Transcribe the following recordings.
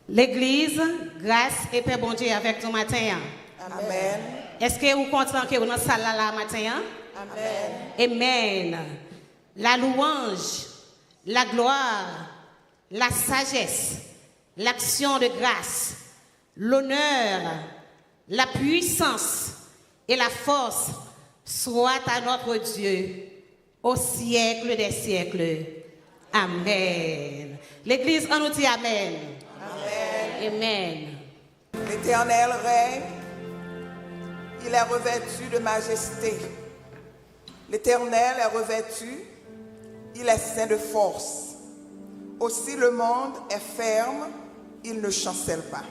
L'église, grâce et paix bon Dieu avec nous matin. Amen. Est-ce que vous comptez que vous dans la salle là matin? Amen. Amen. La louange, la gloire, la sagesse, l'action de grâce, l'honneur, la puissance et la force soient à notre Dieu au siècle des siècles. Amen. L'Église en nous dit Amen. Amen. Amen. L'Éternel règne, il est revêtu de majesté. L'Éternel est revêtu, il est saint de force. Aussi le monde est ferme, il ne chancelle pas.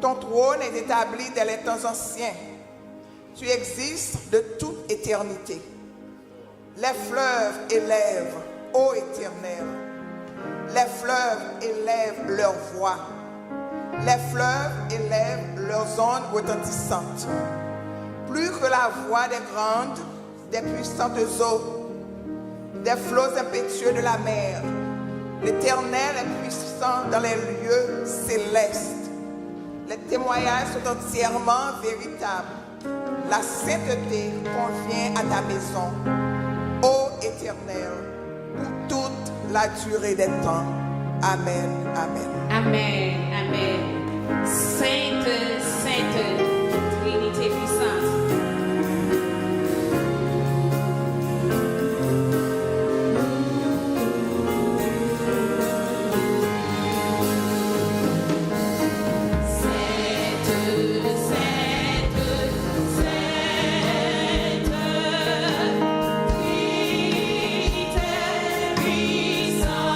Ton trône est établi dès les temps anciens. Tu existes de toute éternité. Les fleuves élèvent, ô Éternel. Les fleuves élèvent leur voix. Les fleuves élèvent leurs ondes retentissantes. Plus que la voix des grandes, des puissantes eaux, des flots impétueux de la mer. L'Éternel est puissant dans les lieux célestes. Les témoignages sont entièrement véritables. La sainteté convient à ta maison, ô Éternel, pour toute la durée des temps. Amen. Amen. Amen. Amen. Sainte, sainte, Trinité puissante. Trinité puissante,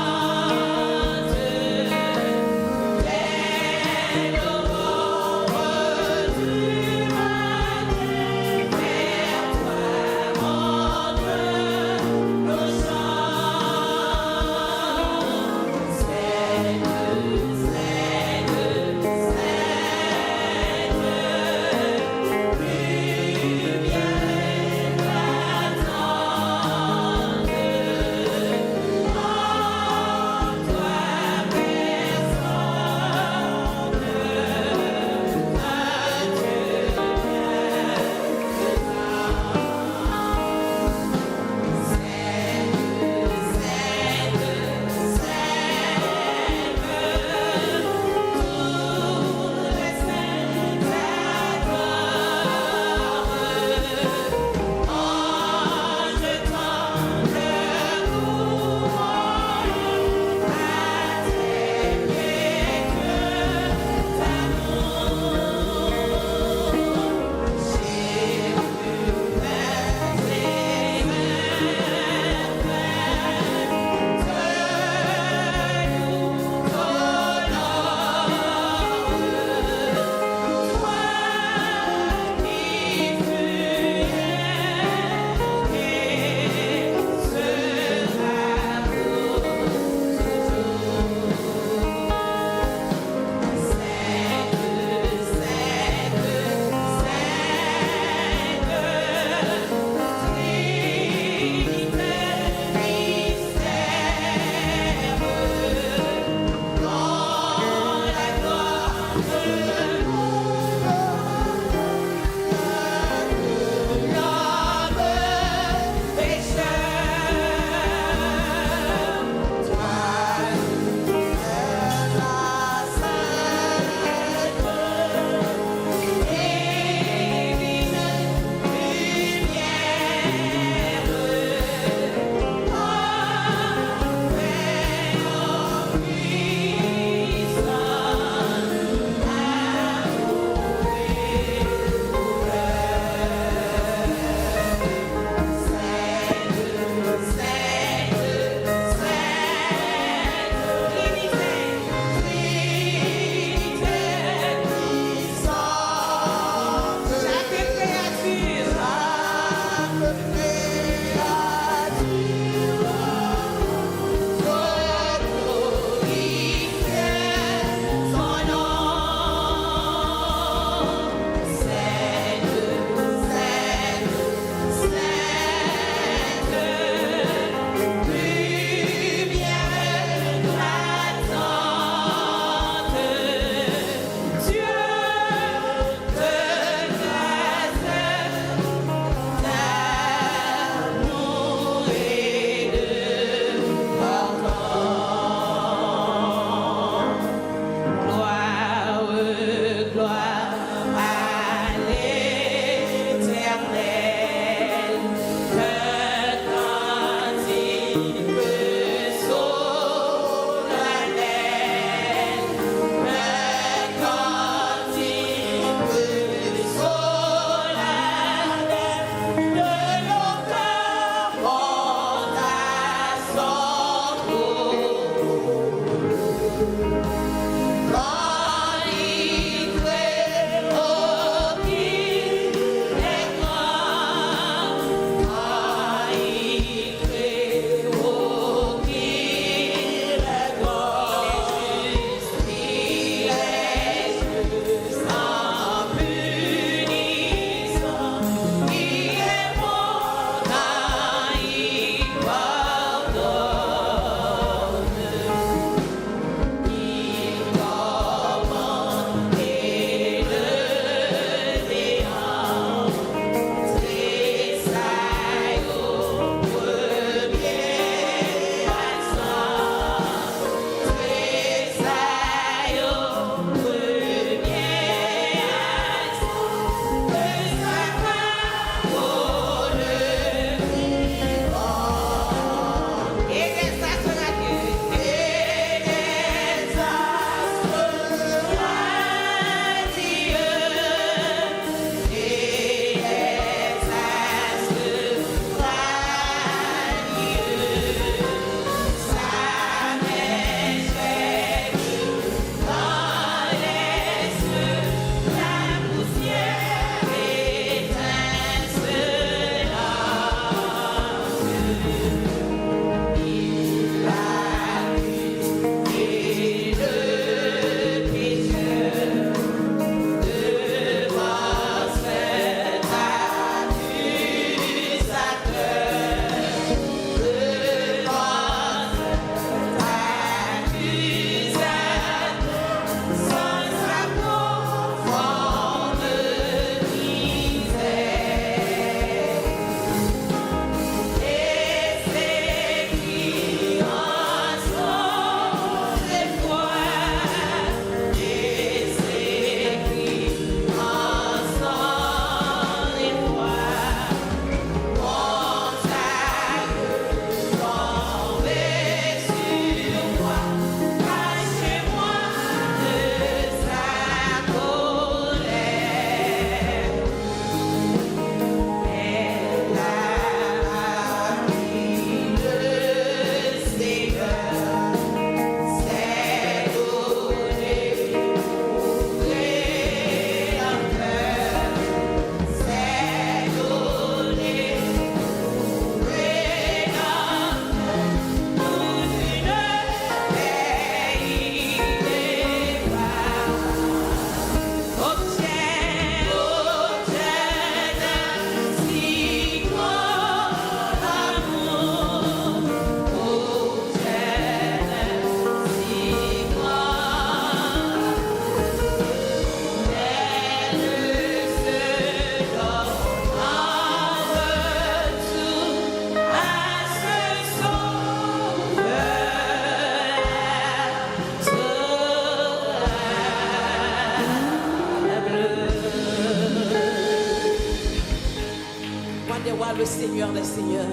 le Seigneur des Seigneurs.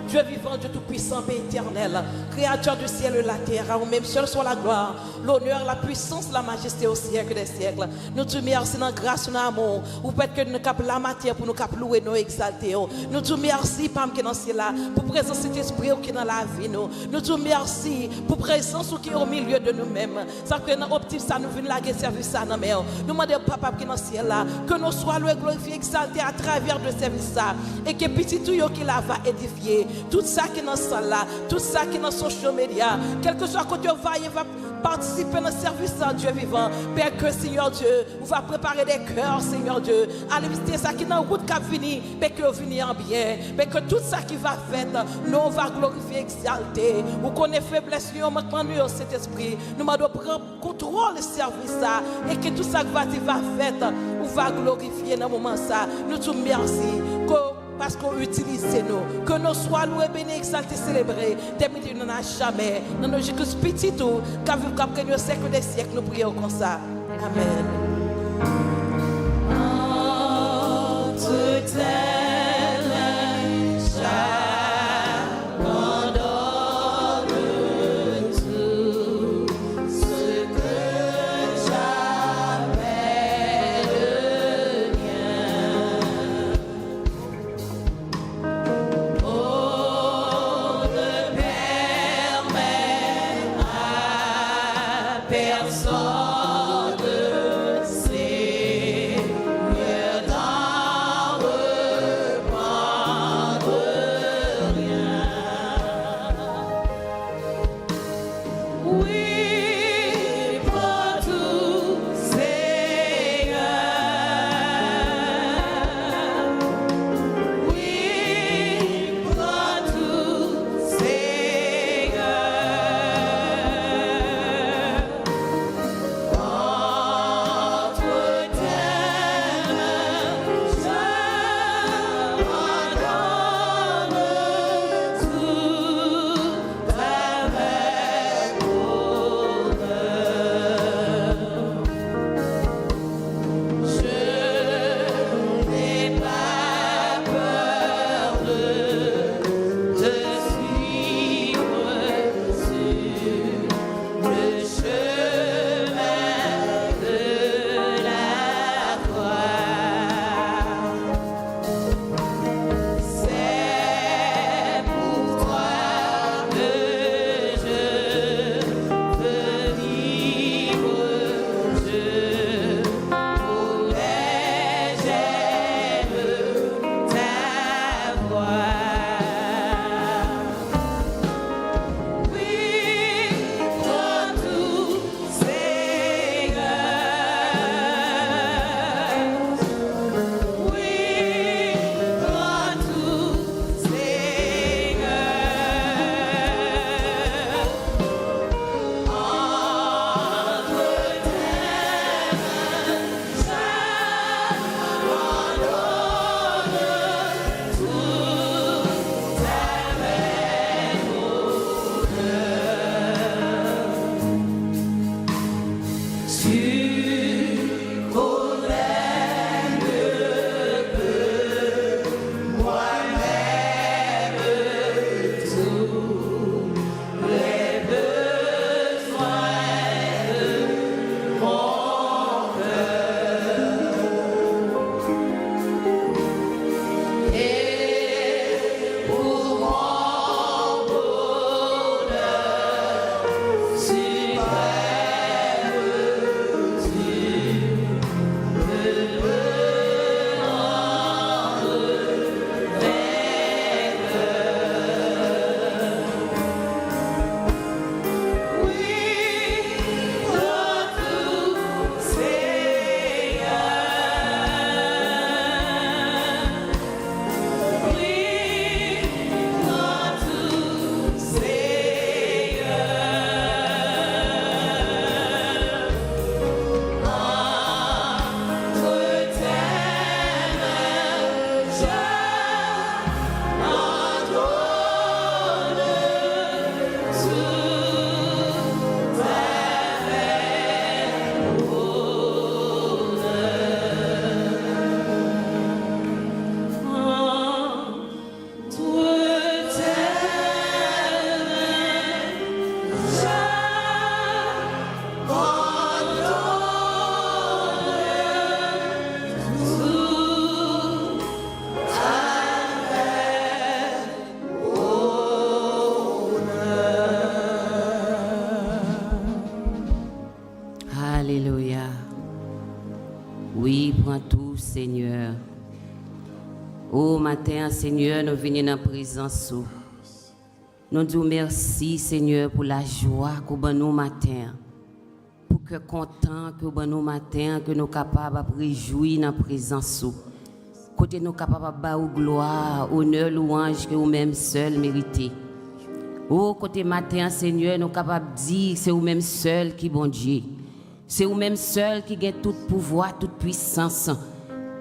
Dieu vivant, Dieu tout-puissant, Père éternel, Créateur du ciel et de la terre, à vous-même seul soit la gloire, l'honneur, la puissance, la majesté au siècle des siècles. Nous te remercions dans la grâce et dans l'amour, ou peut-être que nous capons la matière pour nous louer, nous exalter. Nous te remercions, Pam, qui est dans ce là, pour présence cet esprit qui est dans la vie. Nous te remercions pour présence qui est au milieu de nous-mêmes. Ça fait que dans l'optique, ça nous vient laguer service à nous. Nous demandons, Papa, qui est dans ce ciel là, que nous soyons glorifiés, exaltés à travers le service ça, et que petit tout qui là va édifier. Tout ça qui est dans ce là, tout ça qui est dans social media, quel que soit côté va, il va participer dans le service de Dieu vivant. Père, que Seigneur Dieu, on va préparer des cœurs, Seigneur Dieu, à visiter ça qui est dans la route qui a fini, mais que venir en bien, mais que tout ça qui va faire, nous on va glorifier, exalter. Ou qu'on ait faiblesse, nous manquons nous cet esprit, nous devons prendre contrôle du service ça, et que tout ça qui va faire, on va glorifier dans le moment ça. Nous te remercions. Parce qu'on utilise nous, que nous soyons loués, bénis, exaltés, célébrés, des minutes nous n'avons jamais, dans nos jusqu'au petit tout, qu'à vivre comme que nous siècles des siècles, nous prions comme ça. Amen. Alléluia. Oui, prends tout, Seigneur. Au matin, Seigneur, nous venons dans la présence. Nous disons merci, Seigneur, pour la joie que nous avons matin. Pour que content que nous avons matin, que nous sommes capables de réjouir dans la présence. Côté nous capables de faire gloire, honneur, louange que vous-même seul méritez. Au côté matin, Seigneur, nous sommes capables de dire que c'est vous-même seul qui bon Dieu. C'est vous-même seul qui a tout pouvoir, toute puissance.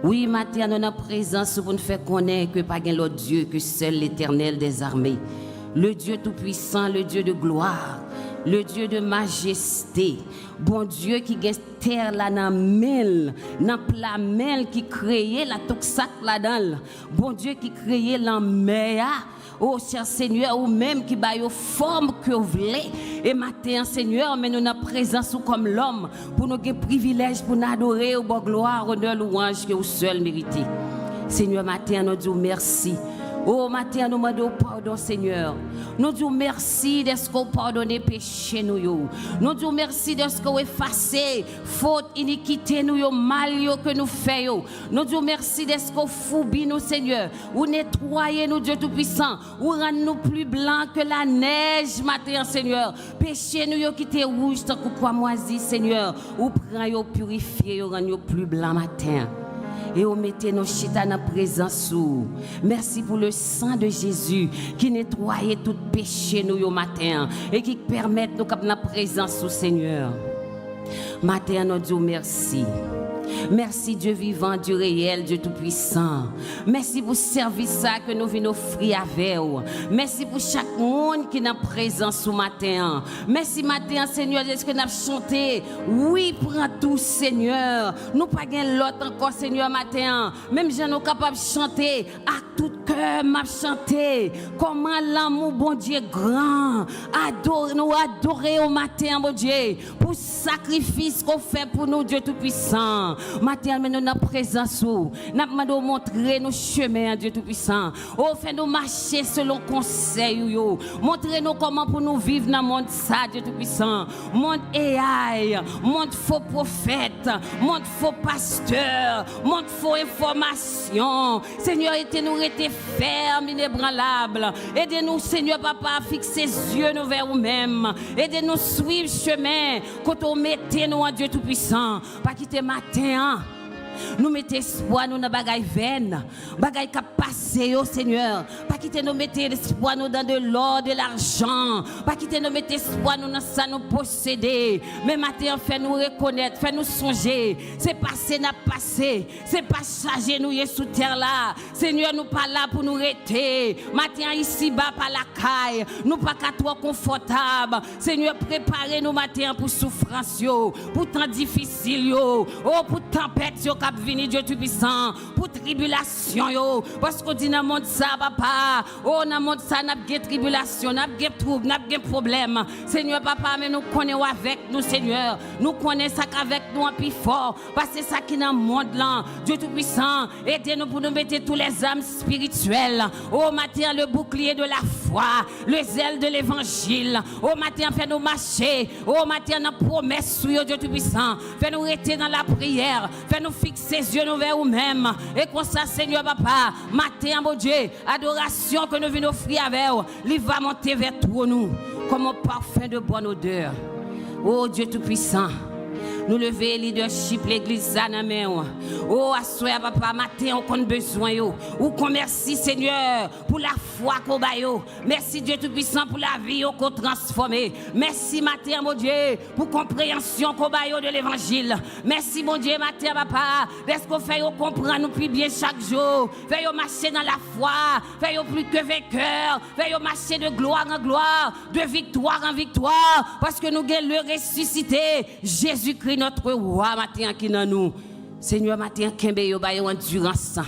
Oui, matin, nous sommes présence pour nous faire connaître que pas l'autre Dieu que seul l'Éternel des armées. Le Dieu tout-puissant, le Dieu de gloire, le Dieu de majesté. Bon Dieu qui gagne terre là dans mel, dans plamel qui créait la toxac là-dedans. Bon Dieu qui créait la mer. Oh, cher Seigneur, ou même qui bat aux formes que vous voulez. Et matin, Seigneur, mais nous sommes présents comme l'homme pour nous avoir privilège pour nous adorer au bon gloire, honneur, louange que vous seul méritez. Seigneur, matin, nous disons merci. Oh, matin, nous demandons pardon, Seigneur. Nous disons merci de ce que vous pardonnez péché nous. Nous disons merci de ce que vous effacez faute, iniquité, nous, mal que nous faisons. Nous disons merci de ce que vous foubez nous, Seigneur. Vous nettoyez nous, Dieu Tout-Puissant. Vous rendez nous plus blancs que la neige, matin, Seigneur. Péché nous qui étaient rouges, tant que quoi moisi, Seigneur. Vous prenez, vous purifiez, vous rendez plus blancs, matin. Et vous mettez nos chita dans la présence. Merci pour le sang de Jésus qui nettoie tout péché nous au matin et qui permet nous dans la présence du Seigneur. Matin, nous disons merci. Merci Dieu vivant, Dieu réel, Dieu tout-puissant. Merci pour le service que nous venons offrir avec vous. Merci pour chaque monde qui est en présence ce matin. Merci matin, Seigneur, est-ce que nous avons chanté? Oui, prends tout, Seigneur. Nous pas l'autre encore, Seigneur, matin. Même si nous sommes capables de chanter, à tout cœur, m'a chanté. Comment l'amour, bon Dieu, grand. Nous adorer au matin, bon Dieu, pour le sacrifice qu'on fait pour nous, Dieu tout-puissant. Matin, nous sommes présence. Nous demandons montrer nos chemins, Dieu Tout-Puissant. Oh, fais-nous marcher selon conseil. Montrez-nous comment pour nous vivre dans le monde, ça, Dieu Tout-Puissant. Monde AI, monde faux prophète, monde faux pasteur, monde faux information. Seigneur, aidez-nous à rester fermes, inébranlables. Aidez-nous, Seigneur, Papa, à fixer les yeux nous vers vous-même. Aidez-nous à suivre le chemin quand on mettez nous en Dieu Tout-Puissant. Pas quitter matin. Nous mettons espoir nous dans bagaille vaine, bagaille qui passé au Seigneur. Pas quitter nous mettre espoir nous dans de l'or, de l'argent. Pas quitter nous mettre espoir nous dans ça nous posséder. Mais matin fait nous reconnaître, fait nous songer. C'est passé n'a passé. C'est pas chargé nous sous terre là. Seigneur nous pas là pour nous rester. Matin ici bas par la caille. Nous pas qu'à trop confortable. Seigneur préparez nous matin pour souffrance yo, pour temps difficile yo, oh pour tempête yo. Venir Dieu Tout-Puissant pour tribulation yo parce qu'on dit dans le monde ça papa oh dans le monde ça n'a pas de tribulation n'a pas de trouble n'a pas de problème Seigneur papa mais nous connaissons avec nous Seigneur nous connaissons ça qu'avec nous en plus fort parce que c'est ça qui est dans le monde là Dieu Tout-Puissant aidez-nous pour nous mettre tous les âmes spirituelles au matin le bouclier de la foi le zèle de l'évangile au matin fait nous marcher au matin dans promesse sur Dieu Tout-Puissant fait nous rester dans la prière fait nous fixer ses yeux nous vers nous-mêmes. Et comme ça, Seigneur Papa, matin, mon Dieu, adoration que nous venons offrir avec vous, il va monter vers toi nous, comme un parfum de bonne odeur. Oh Dieu Tout-Puissant. Nous lever leadership l'église dans la main. Oh, assoya papa, matin, on a besoin. Ou qu'on merci Seigneur pour la foi qu'on a. Merci Dieu Tout-Puissant pour la vie qu'on transforme. Merci matin, mon Dieu, pour compréhension qu'on a de l'évangile. Merci, mon Dieu, matin, papa, de ce qu'on fait comprendre nous plus bien chaque jour. Veillons marcher dans la foi. Veillons plus que vainqueur. Veillons marcher de gloire en gloire, de victoire en victoire. Parce que nous avons le ressuscité, Jésus-Christ. Notre roi matin qui dans nous Seigneur matin kembe yo ba yo endurance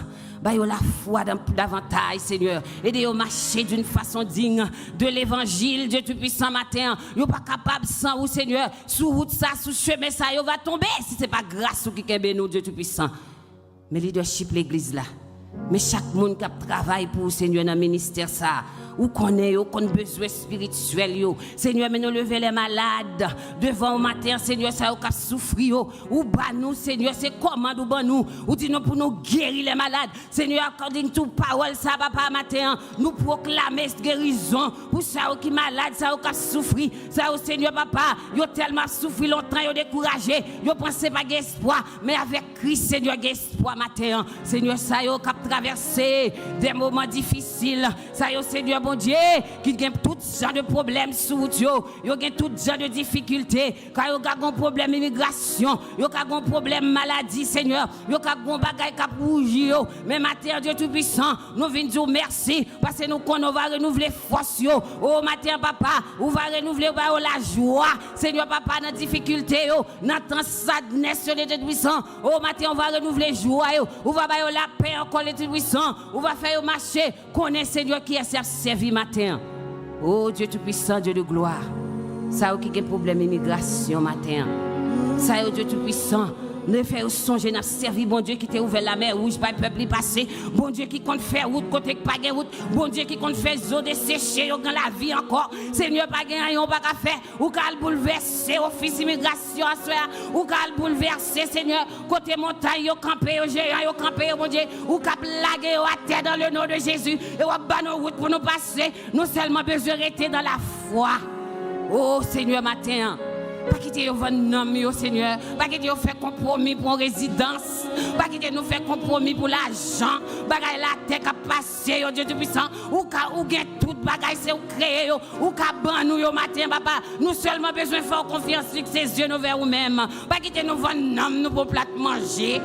ba yo la foi davantage Seigneur aidez yo marcher d'une façon digne de l'évangile Dieu Tout-Puissant matin yo pas capable sans vous Seigneur sous route ça sous chemin ça yo va tomber si c'est pas grâce qui kembe nous Dieu Tout-Puissant mais leadership l'église là Mais chaque monde qui travaille pour Seigneur dans le ministère ça, ou connaît besoin spirituel yo. Seigneur, mais nous lever les malades devant au matin, Seigneur, ça qui souffrir ou ba nous, Seigneur, c'est commande ou ba nous, ou dit nous pour nous guérir les malades. Seigneur, according to parole ça papa matin, nous proclamer cette guérison pour ça qui malade, ça qui souffrir, ça au Seigneur papa, yo tellement souffrir longtemps, yo découragé, yo pensé pas espoir, mais avec Christ Seigneur, espoir matin. Seigneur, ça yo qui traverser des moments difficiles, ça yo Seigneur bon Dieu, qui a tout genre de problèmes sous yo, yo a tout genre de difficultés, quand yo a un problème immigration, yo a un problème maladie, Seigneur, yo a un bagage qui bouge, mais matin Dieu tout puissant, nous venons dire merci parce que nous va renouveler force yo. Oh matin papa, on va renouveler la joie, Seigneur papa dans difficulté yo, dans sadness sur les tout puissant. Oh matin on va renouveler joie yo, on va bailler la paix encore les tout puissant, on va faire marcher, connaît Seigneur qui est servi matin. Oh Dieu tout-puissant, Dieu de gloire. Ça qui a un problème d'immigration matin. Ça Dieu tout-puissant. Ne faire songer n'a servi bon Dieu qui t'a ouvert la mer rouge pas peuple y passer. Bon Dieu qui compte faire route côté pas de route. Bon Dieu qui compte faire eau dessécher dans la vie encore. Seigneur pas rien pas qu'à faire ou qu'à bouleverser office immigration à soir ou qu'à bouleverser Seigneur côté montagne yo camper yo géant yo camper bon Dieu ou qu'à plaguer à terre dans le nom de Jésus et on ba nos routes pour nous passer. Nous seulement besoin rester dans la foi. Oh Seigneur matin. Pas quitter vos noms, Seigneur. Pas quitter faire compromis pour une résidence. Pas quitter nous faire compromis pour l'argent. Bagay la terre qui passe, Dieu tout-puissant. Ou gain tout bagay c'est ou créer ou ka ban nous yo matin papa. Nous seulement besoin de faire confiance fixer ses yeux nous vers nous-mêmes. Pas quitter nous vos noms nous pour plat manger.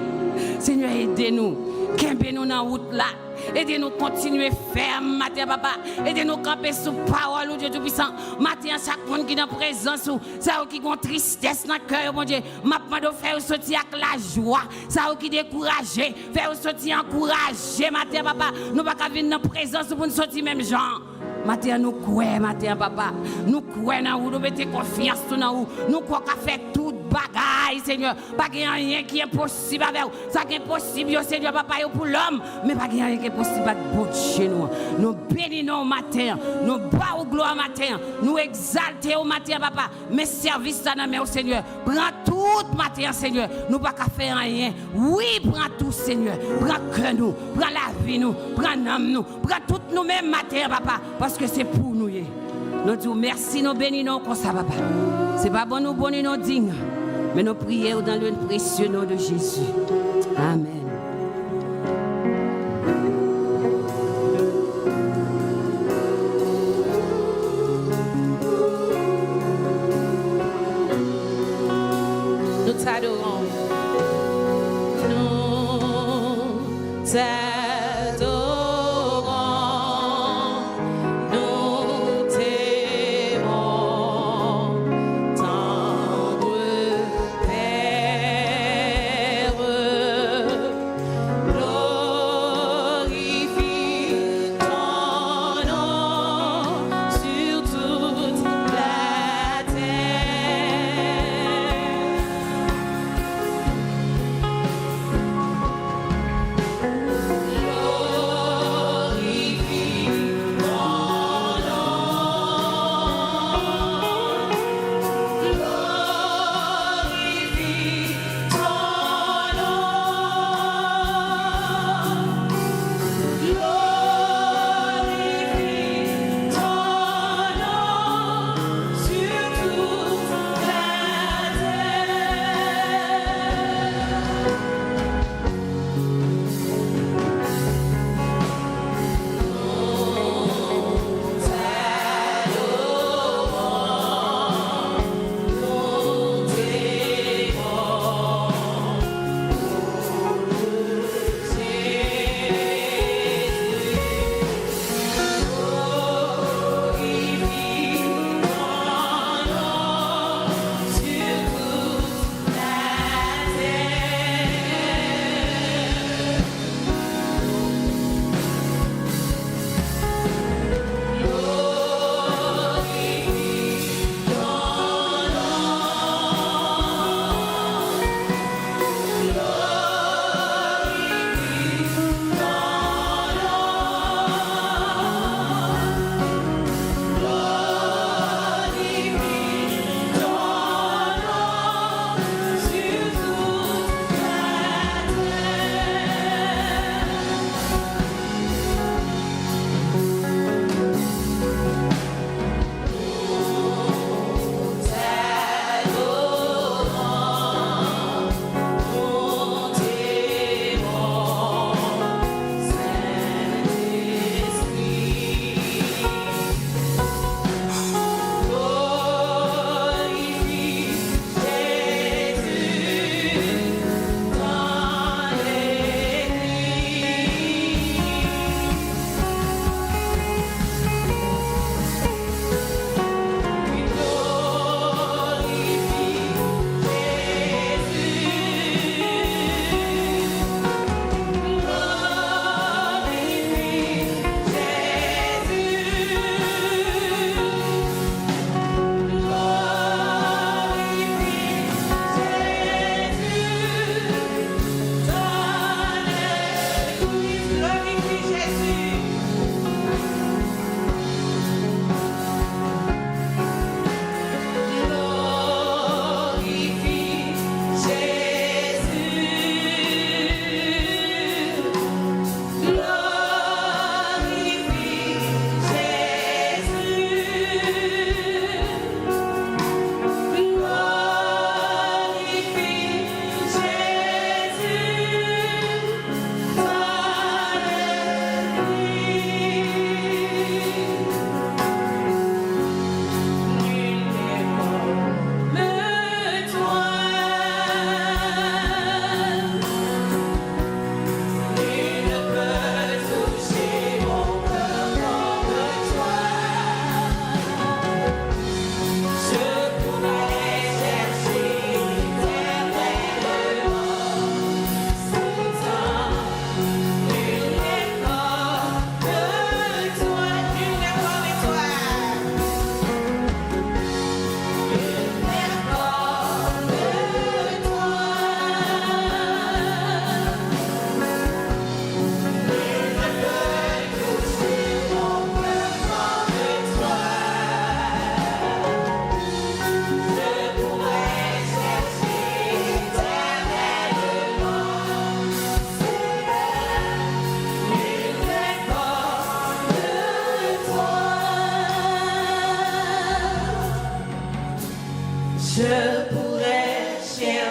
Seigneur aidez-nous. Qu'embez-nous dans la route là. Aidez-nous continuer ferme, matin, papa. Aidez-nous camper sous parole, oh Dieu Tout-Puissant. Matin, chaque monde qui est dans la présence, ça qui a une tristesse dans le cœur, mon Dieu. Ma demande de faire sortir avec la joie. Ça qui découragé, faire sortir encouragé, matin, papa. Nous ne pouvons pas venir dans la présence pour nous sortir même gens. Matin, nous croyons, matin, papa. Nous croyons dans vous, nous mettons confiance dans vous. Nous croyons qu'à faire tout bagaille, Seigneur. Pas qu'il y a rien qui est impossible avec vous. Ça qui est possible, Seigneur, papa, pour l'homme. Mais pas qu'il y a rien qui est possible avec vous chez nous. Nous bénissons au matin. Nous bas au gloire au matin. Nous exaltons au matin, papa. Mes services dans la main au Seigneur. Prends tout matin, Seigneur. Nous pas qu'à faire rien. Oui, prends tout, Seigneur. Prends que nous. Prends la vie, nous. Prends l'âme, nous. Prends tout nous-mêmes matin, papa. Parce que c'est pour nous. Nous disons merci, nous bénissons comme ça, papa. C'est pas bon nous bonner nos dignes, mais nous prions dans le précieux nom de Jésus. Amen. Nous t'adorons. Nous t'adorons.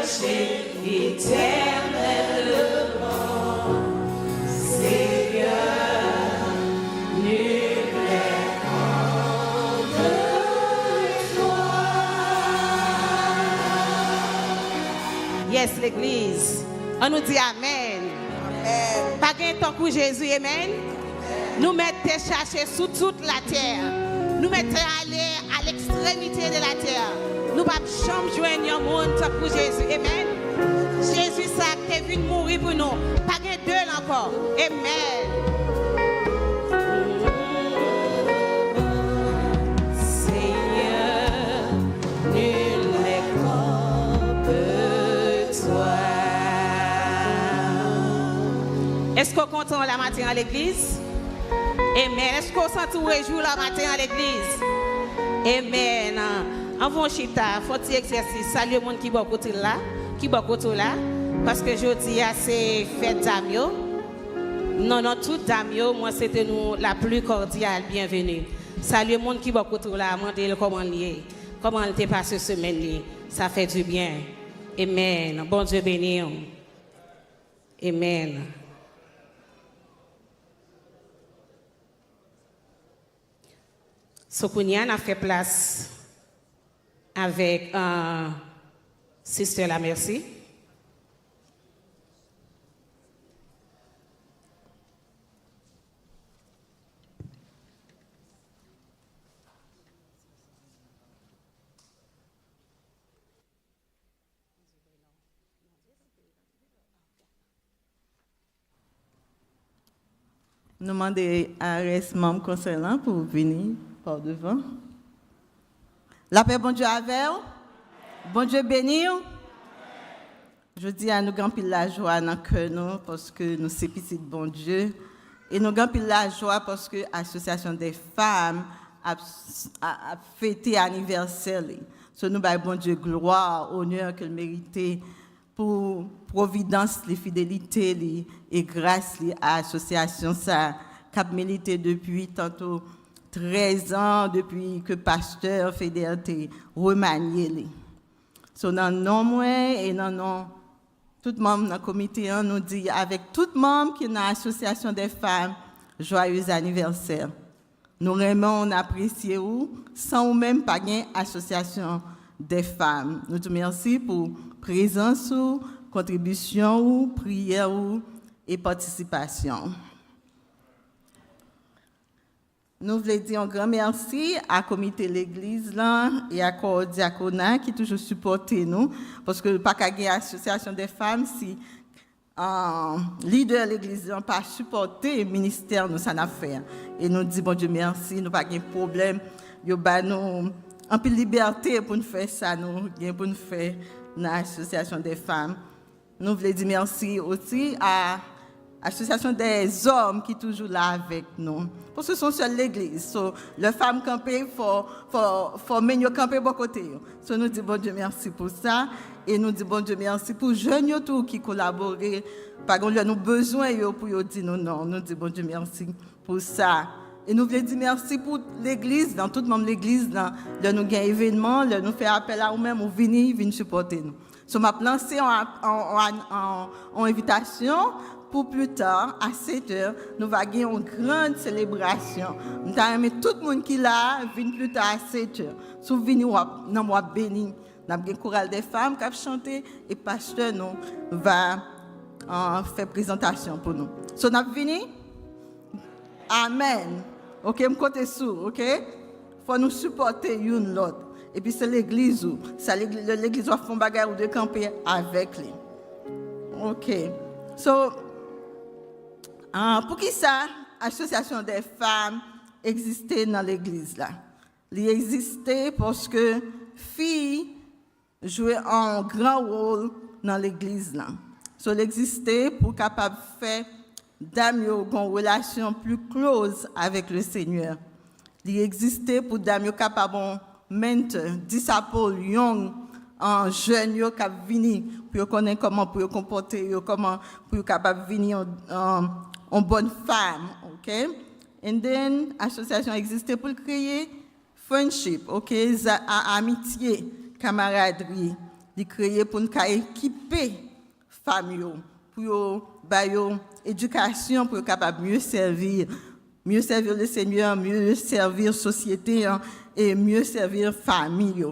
chercher éternellement. Seigneur, nul n'est comme toi. Yes, l'église. On nous dit Amen. Amen. Pas gain tant que Jésus, Amen. Nous mettons chercher sous toute la terre. Nous mettons aller à l'extrémité de la terre. Nous ne pouvons jamais joindre un monde tant que Jésus, Amen. Jésus, ça qui est venu mourir pour nous. Pas gain deux encore. Amen. Seigneur, nul n'est comme toi. Est-ce qu'on est content la matin à l'église? Amen. Est-ce qu'on sent tout réjouir la matin à l'église? Amen. En vont chita, faut petit exercice. Salut le monde qui est côté là, parce que je dis c'est fête d'Amio. Non, tout d'Amio, moi c'était nous la plus cordiale bienvenue. Salut le monde qui est côté là, demandez comment il t'est passé semaine, ça fait du bien. Amen. Bon Dieu béni. Amen. Sokounia a fait place avec Sister La Merci. Nous demandons à reste membre concernant pour venir par devant. La paix, bon Dieu avec vous. Bon Dieu béni. Je dis à nous grand pile la joie dans cœur nous parce que nous sommes petits de bon Dieu et nous grand pile la joie parce que l'association des femmes a fêté l'anniversaire. So nous baillons bon Dieu gloire, honneur qu'elle méritait pour providence, les fidélités et grâce à l'association ça cap milité depuis tantôt 13 ans depuis que pasteur Fédère était remanié. So dans nom moi et dans nom tout membre dans le comité nous dit avec tout membre qui est dans l'association des femmes joyeux anniversaire. Nous aimons, on apprécie sans ou même pas gain association des femmes. Nous te remercions pour présence ou contribution ou prière ou et participation. Nous voulons dire un grand merci à comité l'église là et à corps diaconat qui toujours supporté nous parce que pas qu'à une association des femmes si leader de l'église n'a pas supporté le ministère nous ça n'a fait et nous dit bon Dieu merci nous pas de problème yo ba nous en peu liberté pour nous faire ça nous pour nous faire l'association des femmes. Nous voulons dire merci aussi à l'association des hommes qui sont toujours là avec nous. Parce que ce sont seuls l'église. So, les femmes campées, faut mener camper de côté. So, nous disons bon Dieu merci pour ça. Et nous disons bon Dieu merci pour les jeunes qui collaborent. Par contre, nous avons besoin pour dire non. Nous disons bon Dieu merci pour ça. Et nous voulons dire merci pour l'église, dans tout le monde l'église, nous avons un événement, nous faisons appel à nous-mêmes, nous venons supporter nous. So, je vais lancer en invitation pour plus tard, à 7 heures, nous allons avoir une grande célébration. Nous allons tout le monde qui est là, vient plus tard à 7 heures. Si vous venez, nous allons bénir. Nous avons un choral des femmes qui a chanté et le pasteur nous va faire présentation pour nous. So, nous venons. Amen. OK, je côté sous, OK? Il faut nous supporter l'une l'autre. Et puis c'est l'église où l'église va faire bagarre ou de camper avec lui. OK. So, pour qui ça, l'association des femmes existait dans l'église là? Elle existait parce que filles jouaient un grand rôle dans l'église là. So, elle existait pour capable faire dames ont une relation plus close avec le Seigneur. Il existait pour dames capable mentor, disciple young en jeune yo cap venir pour connaître comment pour comporter comment pour capable venir en bonne femme, OK? And then association existait pour créer friendship, OK? Amitié, camaraderie li créé pour nous équiper femmes pour ba yo éducation pour capable mieux servir le Seigneur, mieux servir société et mieux servir famille.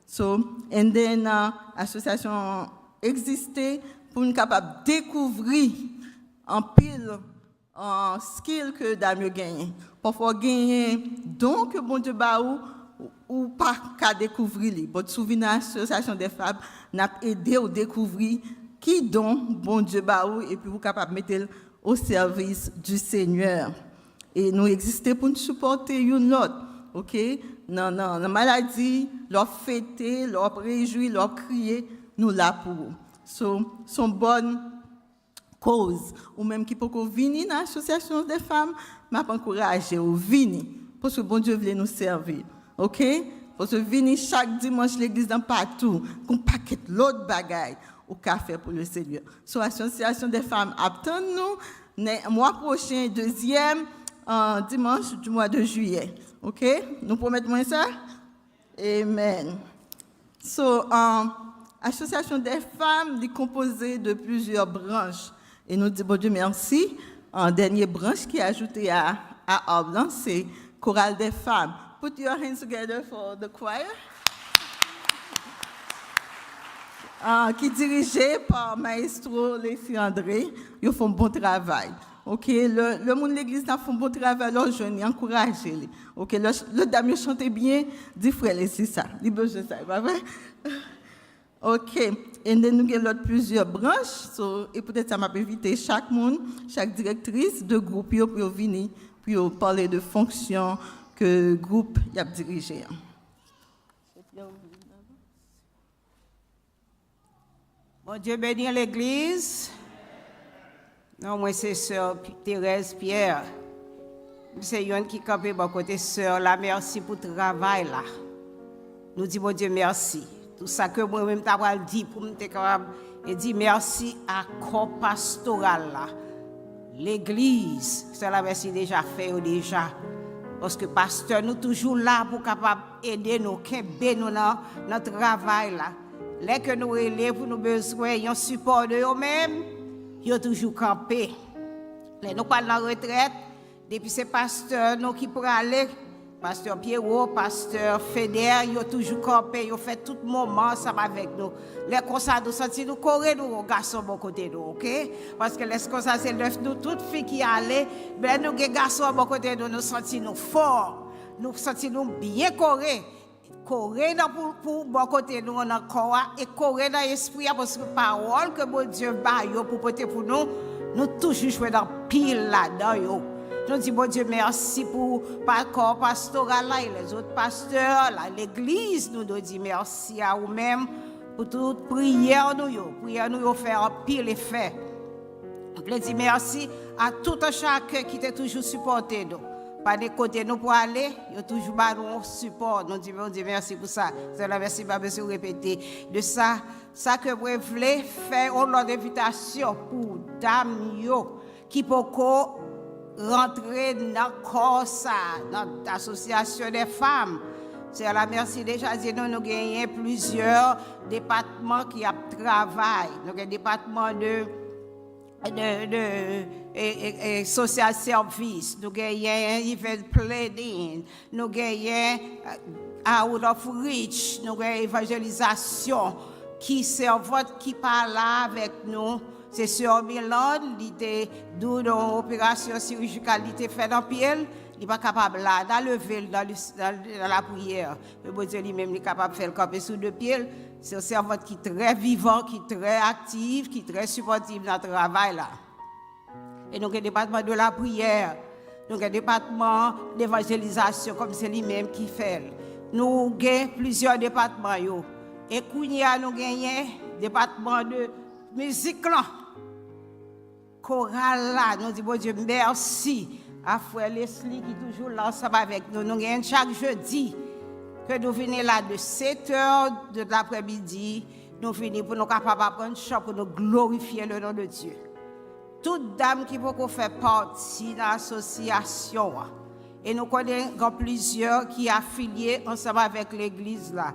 So, and then association existait pour nous capable découvrir en pile skill que dame gagné. Parfois gagner donc bon Dieu ba ou pas qu'à découvrir li. Bon souvenir association des femmes n'a aidé à découvrir qui don bon Dieu ba et puis vous capable mettre au service du Seigneur. Et nous existons pour nous supporter une autre, ok? Non, la maladie, leur fêter, leur réjouir, leur crier, nous là pour eux. Son bonne cause, ou même qui peut venir dans l'association des femmes, m'a encouragé ou venir, parce que bon Dieu voulait nous servir, ok? Parce que venir chaque dimanche l'église dans partout, qu'on paquet l'autre bagaille au café pour le Seigneur. So, l'association des femmes attend nous, mois prochain, deuxième dimanche du mois de juillet. OK? Nous promettons ça? Amen. So, l'association des femmes est composée de plusieurs branches. Et nous disons, bon Dieu, merci. En dernière branche qui est ajoutée à Orlan, c'est Chorale des femmes. Put your hands together for the choir. Qui est dirigée par Maestro Leslie André. Ils font un bon travail. OK, le monde de l'église a fait un bon travail, alors je les encourage. OK, le dame chante bien, dit frère, c'est ça. Il besoin ça, pas vrai? OK, et nous avons plusieurs branches, et peut-être ça m'a évité chaque monde, chaque directrice de groupe pour venir, pour parler de fonctions que le groupe a dirigé. Bon Dieu bénisse l'église. Non, moi c'est sœur Thérèse Pierre. C'est une qui campe bon côté sœur là, merci pour le travail là. Nous disons bon Dieu merci. Tout ça que moi même t'as dit pour me capable et dire merci à corps pastoral là. L'église, c'est la merci déjà fait déjà. Parce que pasteur nous toujours là pour capable aider nous, qu'aider nous dans notre travail là. Les que nous élèves pour nos besoins, un support de eux-mêmes. Ils ont toujours campé. Nous parlons de la retraite, depuis ces pasteurs nous qui pour aller, pasteur Pierrot, pasteur Fédère, ils ont toujours campé, ils ont fait tout moment ensemble avec nous. Les constats nous sentis nous courir nous garçons bon côté nous, OK? Parce que les constats c'est nous toutes filles qui allaient, ben nous garçons bon côté nous sentis nous forts, nous sentis nous bien courir. Courir pour bon côté nous dans corps et courir dans l'esprit parce que parole que bon Dieu ba yo pour porter pour nous toujours jouer dans pile là-dedans yo. Nous disons bon Dieu merci pour par corps pastoral là et les autres pasteurs là l'église nous dit merci à vous-même pour toute prière nous faire pile effet. Je dis merci à tout un chacun qui t'a toujours supporté nous. Pas de côté nous pour aller, il y a toujours un support. Nous disons merci pour ça. C'est la merci, pas besoin de répéter. De ça que vous voulez faire une invitation pour dames qui peuvent rentrer dans corps dans l'association des femmes. C'est la merci déjà dit nous gagnons plusieurs départements qui travaillent. Nous avons un département de social service, nous gagnons event planning, nous gagnons out of reach, nous gagnons évangélisation qui servent qui parle avec nous. C'est sur Milan, l'idée d'où l'opération chirurgicale était faite en pied, il n'est pas capable là, dans la prière. Le bon Dieu lui-même est capable de faire le camper sous deux pieds. C'est un servant qui est très vivant, qui est très actif, qui est très supportif dans le travail là. Et donc, le département de la prière, donc le département d'évangélisation, comme c'est lui-même qui fait. Nous avons plusieurs départements. Et Kounia, nous avons département de musique là. Chorale là, nous disons, bon Dieu, merci à Frère Leslie qui est toujours là ensemble avec nous. Nous avons chaque jeudi que nous venons là de 7h de l'après-midi, nous venons pour nous capables de prendre chant pour nous glorifier le nom de Dieu. Toute dame qui peut faire partie de l'association, et nous connaissons plusieurs qui sont affiliés ensemble avec l'église là.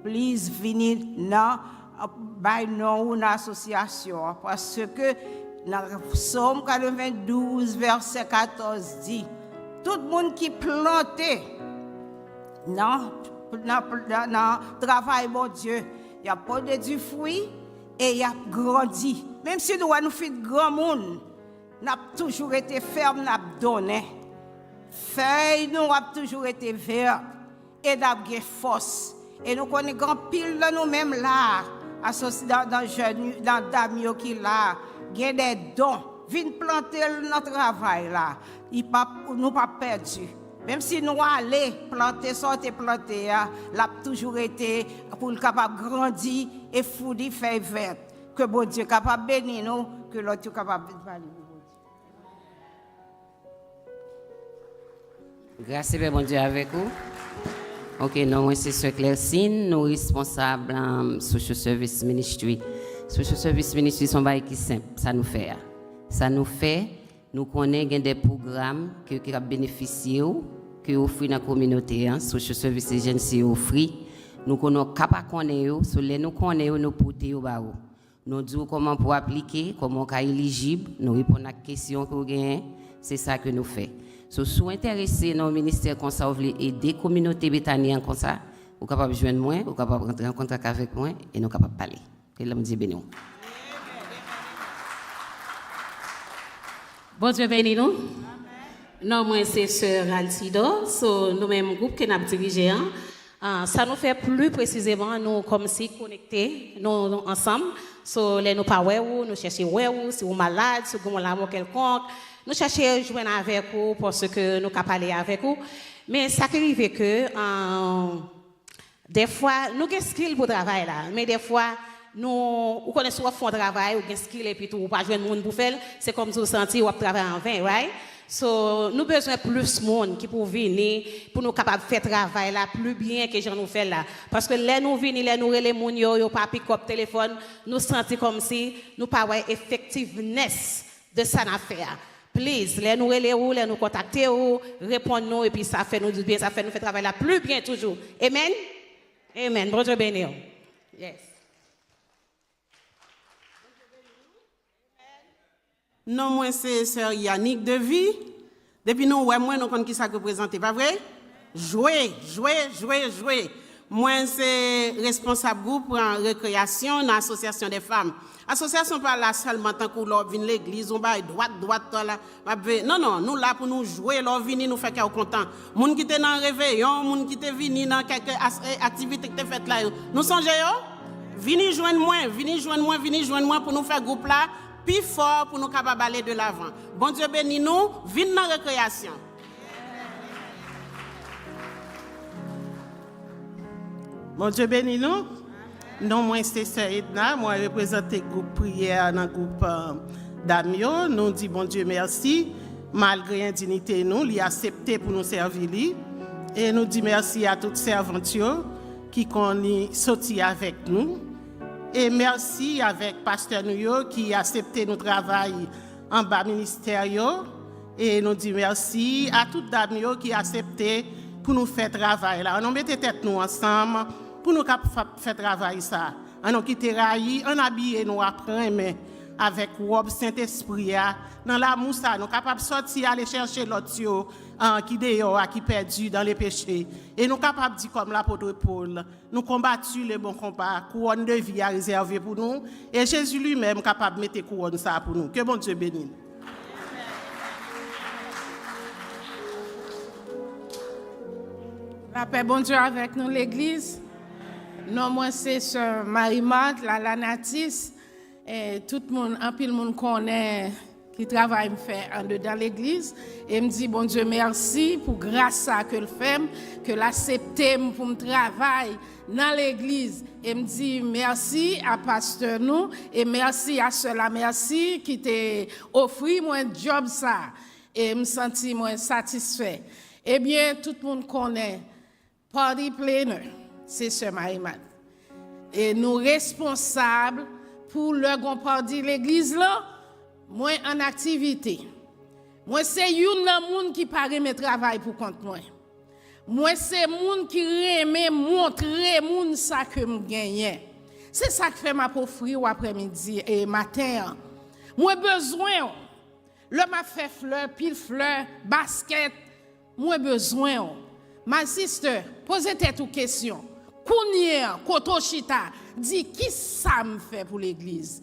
Please venez dans by non une association parce que dans Psaume 92 verset 14 dit tout le monde qui planté dans travail mon Dieu il a porté du fruit et il a grandi même si nous avons fait de grand monde n'a toujours été ferme n'a donné feuilles nous a toujours été vertes et n'a gagné force et nous connaissons grand pile de nous-mêmes là associé dans jeune dans Damio qui là gagne des dons viennent planter notre travail là il pas nous pas perdu même si nous aller planter sortir planter l'a toujours été pour capable grandir et fournir feuilles vertes que bon Dieu capable bénir nous que l'autre capable valider. Grâce à bon Dieu avec vous. Ok, non, moi c'est Sœur Claire-Cine, nous responsables Social Service Ministry. Social Service Ministry sont bail qui simple, ça nous fait. Ça nous fait, nous connaissons des programmes qui bénéficient, qui offrent dans la communauté, Social Service Agency offre. Nous connaissons capable connaître, sur les nous connaissons, nous porter au bas. Nous disons comment pour appliquer, comment on est éligible, nous répondons à la question que vous gagnez, c'est ça que nous faisons. Si vous êtes intéressé dans le ministère comme ça, vous voulez aider la communauté béthanienne comme ça, vous êtes capable de joindre moi, vous êtes capable de rentrer en contact avec moi et nous sommes capables de parler. Que l'homme dit béni. Bon Dieu béni nous. Non, moi c'est Sœur Altido, nous même groupe que nous avons dirigé. Ça nous fait plus précisément nous comme si connectés nous ensemble. Les nous pas nous cherchons si vous malade, si vous avez quelconque. Nous cherchons à jouer avec vous parce que nous pouvons parler avec vous. Mais ça arrive que des fois, nous avons des skills pour travailler là. Mais des fois, nous connaissons soit fond de travail, ou des skills et puis tout, ou pas jouer de monde pour faire. C'est comme si vous sentez ou travailler en vain, right? So, nous avons besoin de plus de monde qui pour venir, pour nous capables de faire travail là plus bien que j'en nous fait là. Parce que là, nous venons, là, nous les moun yo pas pick up téléphone, nous sentons comme si nous pas effectiveness de ça affaire. Please, les nous relais ou, les nous contacter ou, répondre nous et puis ça fait nous du bien, ça fait nous faire travail là plus bien toujours. Amen. Amen. Bon Dieu béni. Yes. Non, moi c'est Sœur Yannick Devy. Depuis nous, ouais, moi, nous connaissons qui ça que présenter, pas vrai? Jouer. Moi, c'est responsable groupe en récréation dans l'association des femmes. L'association pas là seulement tant que l'on vient l'église, on va droite là. Non, nous là pour nous jouer, l'on vient nous faire content. Moun qui était dans le réveillon, moun qui était venu dans quelques activités que tu faites là. Nous songez yo? Venez joindre moi pour nous faire groupe là, plus fort pour nous capables aller de l'avant. Bon Dieu béni nous, venez dans la récréation. Bon Dieu béni nous. Non, moi c'est Sœur Edna, moi je représente le groupe prière dans le groupe Damio. Nous disons bon Dieu merci, malgré l'indignité nous, il a accepté pour nous servir. Et nous disons merci à toutes ces aventures qui sont sorties avec nous. Et merci avec Pasteur Nouyo qui a accepté notre travail en bas ministère. Et nous disons merci à toutes Damio qui a accepté pour nous faire travail là. On mettait tête nous ensemble pour nous faire travail ça. On quitte raï, on habille nous après mais avec robe Saint-Esprit dans l'amour ça, nous capable sortir aller chercher l'autre qui dehors qui perdu dans les péchés et nous capable dire comme l'apôtre Paul, nous combattu le bon combat, couronne de vie à réserver pour nous et Jésus lui-même capable de mettre couronne ça pour nous. Que bon Dieu bénisse. La paix, bon Dieu, avec nous, l'Église. Non, moi, c'est Sœur Marie-Mat, la Lanatis. Et tout le monde, un peu le monde connaît qui travaille me fait en dedans l'Église. Et me dit, bon Dieu, merci pour grâce à que le fait, que l'accepter pour me travailler dans l'Église. Et me dit, merci à Pasteur nous, et merci à cela, merci qui t'a offert moi un job ça. Et me senti moi satisfait. Eh bien, tout le monde connaît. Party planner, c'est Sœur Marie-Mat. Et nous responsables pour le grand parti l'église là, moi en activité. Moi c'est une monde qui paraît me travail pour compte moi. Moi c'est monde qui remet montrer monde ça que me gagne. C'est ça que fait ma offrir après-midi et matin. Moi besoin. Le m'a fait fleur, pile fleur, basket. Moi besoin. Ma sister, posez-toi une question. Kounye, Kotochita, dit qui ça me fait pour l'église?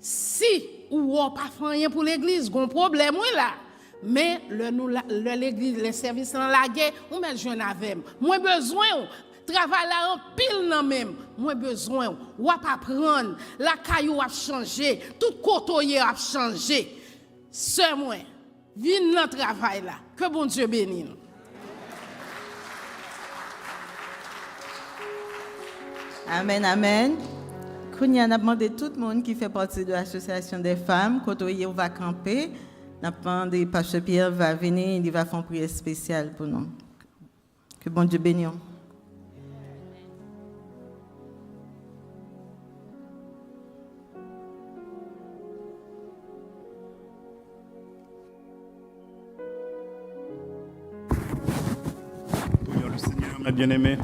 Si ou on pas fait rien pour l'église, gon problème là. Mais l'église, les services dans la guerre, on met jeune avec. Moi besoin travail là en pile nan même. Moi besoin ou pas apprendre, la caillou a changé, tout côté a changé. C'est moi. Viens dans travail là. Que bon Dieu bénisse. Amen, amen. Kounia a demandé tout le monde qui fait partie de l'association des femmes, quand on va camper, n'a demandé Pasteur Pierre va venir, il va faire une prière spéciale pour nous. Que bon Dieu bénisse. Prions le Seigneur, mes bien-aimés.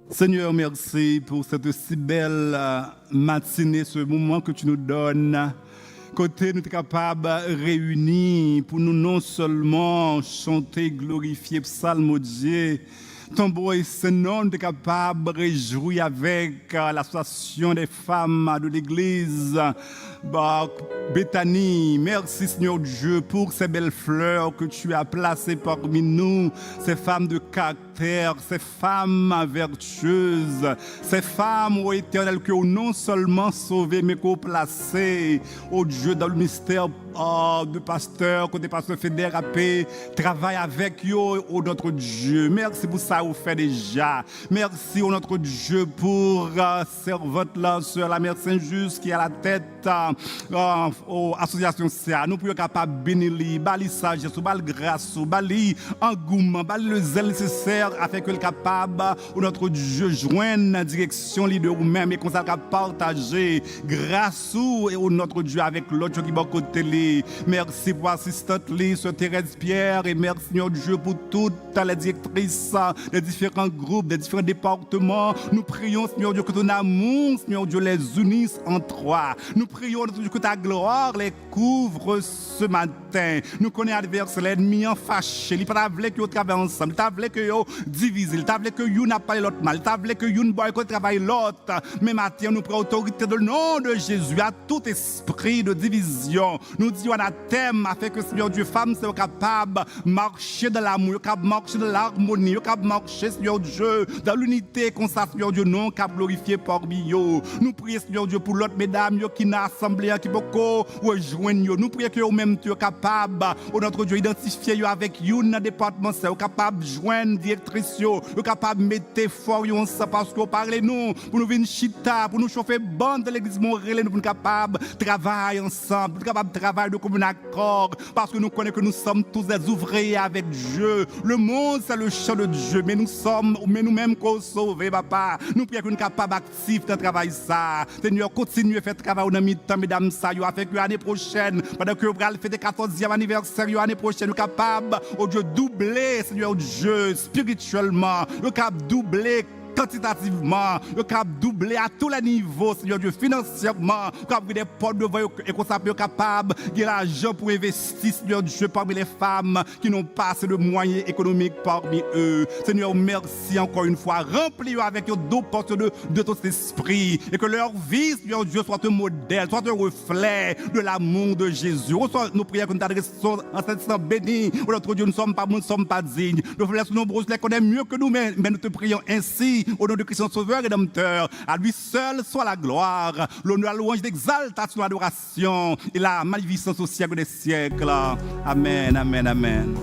Seigneur, merci pour cette si belle matinée, ce moment que tu nous donnes. Côté nous sommes capables de réunir pour nous non seulement chanter, glorifier, psalmodier, tambour et Seigneur, nous sommes capables de réjouir avec l'association des femmes de l'église. Bethany, merci Seigneur Dieu pour ces belles fleurs que tu as placées parmi nous, ces femmes de caractère, ces femmes vertueuses, ces femmes, ô Éternel, que non seulement sauvées, mais qu'on placées, ô Dieu, dans le mystère de pasteur, côté pasteur fédéré, travaille avec eux, ô notre Dieu. Merci pour ça, vous faites déjà. Merci, ô notre Dieu, pour servante là, sœur la Mère Saint-Just qui est à la tête. Association CA, nous pouvons capables de bénir, bali sagesse, bali grâce, bali engouement, bali le zèle nécessaire afin que le capable ou notre Dieu joigne la direction leader ou même et qu'on soit capable partager grâce ou notre Dieu avec l'autre qui est à côté. Merci pour l'assistante ce Thérèse Pierre et merci Seigneur Dieu pour toutes les directrices des différents groupes, des différents départements. Nous prions Seigneur Dieu que ton amour Seigneur Dieu les unisse en trois. Nous prions que ta gloire les couvre ce matin. Nous connaissons l'adversaire, l'ennemi en fâché. Il ne pas que vous travaillez ensemble. Il voulu que vous divisez. Il voulu que vous n'avez pas l'autre mal. Il voulu que vous ne travaillez l'autre. Mais maintenant, nous prenons autorité dans le nom de Jésus à tout esprit de division. Nous disons anathème afin que Seigneur Dieu, femme, soit capable de marcher dans l'amour, capable de marcher dans l'harmonie, capable de marcher, Seigneur Dieu, dans l'unité, qu'on sache, Seigneur Dieu, non, capable de glorifier parmi eux. Nous prions, Seigneur Dieu, pour l'autre mesdames qui n'a assemblé, qui beaucoup rejoignent. Nous prions que vous-même, tu es capable, notre Dieu, identifier avec vous dans le département, vous êtes capable de joindre directrice, vous êtes capable de mettre fort parce que vous parlez nous, pour nous venir chita, pour nous chauffer bande de l'église Montréal, nous sommes capables de travailler ensemble, nous sommes capables de travailler de commun accord, parce que nous connaissons que nous sommes tous des ouvriers avec Dieu. Le monde, c'est le champ de Dieu, mais nous sommes, mais nous-mêmes qu'on sauve, papa. Nous prions que nous sommes capables d'actifs de travailler ça. Seigneur, continuez à faire travail dans mi-temps, mesdames, ça, avec l'année prochaine, pendant que vous allez fêter le 14e anniversaire, l'année prochaine, nous sommes capables, oh Dieu, doubler, Seigneur Dieu, spirituellement, nous sommes capables de doubler quantitativement, le cap doublé à tous les niveaux, Seigneur Dieu, financièrement, comme des portes de voie et qu'on soit capable de l'argent pour investir, Seigneur Dieu, parmi les femmes qui n'ont pas assez de moyens économiques parmi eux. Seigneur, merci encore une fois, remplis-eux avec deux portes de ton esprit et que leur vie, Seigneur Dieu, soit un modèle, soit un reflet de l'amour de Jésus. Nous prions que nous t'adressons en cet instant béni. Notre Dieu, nous ne sommes pas dignes. Nos frères sont nombreux, les connaissent mieux que nous, mais nous te prions ainsi. Au nom de Christ, Sauveur et Rédempteur, à lui seul soit la gloire, l'honneur, la louange, l'exaltation, l'adoration et la magnificence au siècle des siècles. Amen, amen, amen.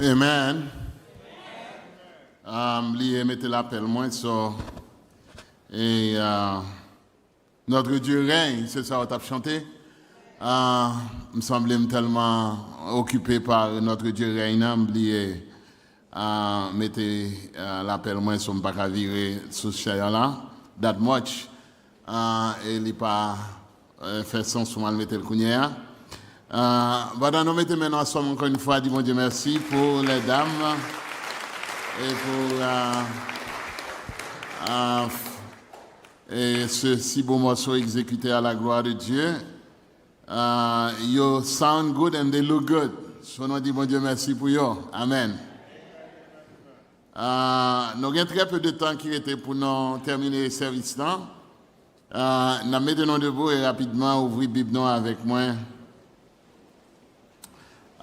Amen. Lié mettez l'appel moins ça. Et notre Dieu règne, c'est ça qu'on a chanté. Me semble tellement occupé par notre Dieu règne, lié mettez l'appel moins sur pas qu'à virer sous chair là. That much. Et il pas fait son sur mal mettre le cognac. Voilà, nous mettons maintenant ensemble encore une fois, dis mon Dieu merci pour les dames et pour et ce si beau morceau exécuté à la gloire de Dieu. You sound good and they look good. So nous disons mon Dieu merci pour vous. Amen. Nous avons très peu de temps qui était pour nous terminer le service là. Nous mettons debout et rapidement ouvrir la Bible avec moi.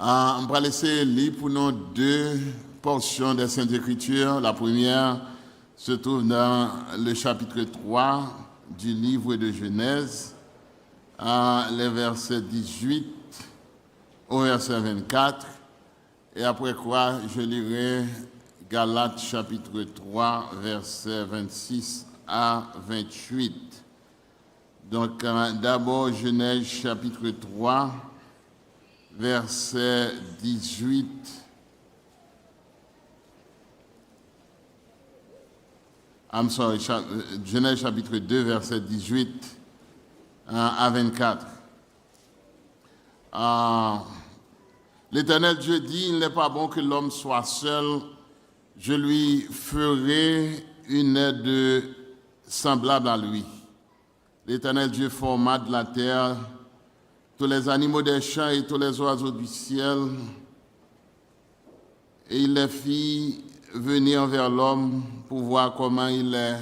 On va laisser lire pour nous deux portions des Saintes Écritures. La première se trouve dans le chapitre 3 du livre de Genèse, les versets 18 au verset 24. Et après quoi, je lirai Galates chapitre 3, versets 26 à 28. Donc d'abord Genèse chapitre 3, verset 18 Genèse chapitre 2, verset 18 à 24. L'Éternel Dieu dit, il n'est pas bon que l'homme soit seul, je lui ferai une aide semblable à lui. L'Éternel Dieu forma de la terre tous les animaux des champs et tous les oiseaux du ciel, et il les fit venir vers l'homme pour voir comment il les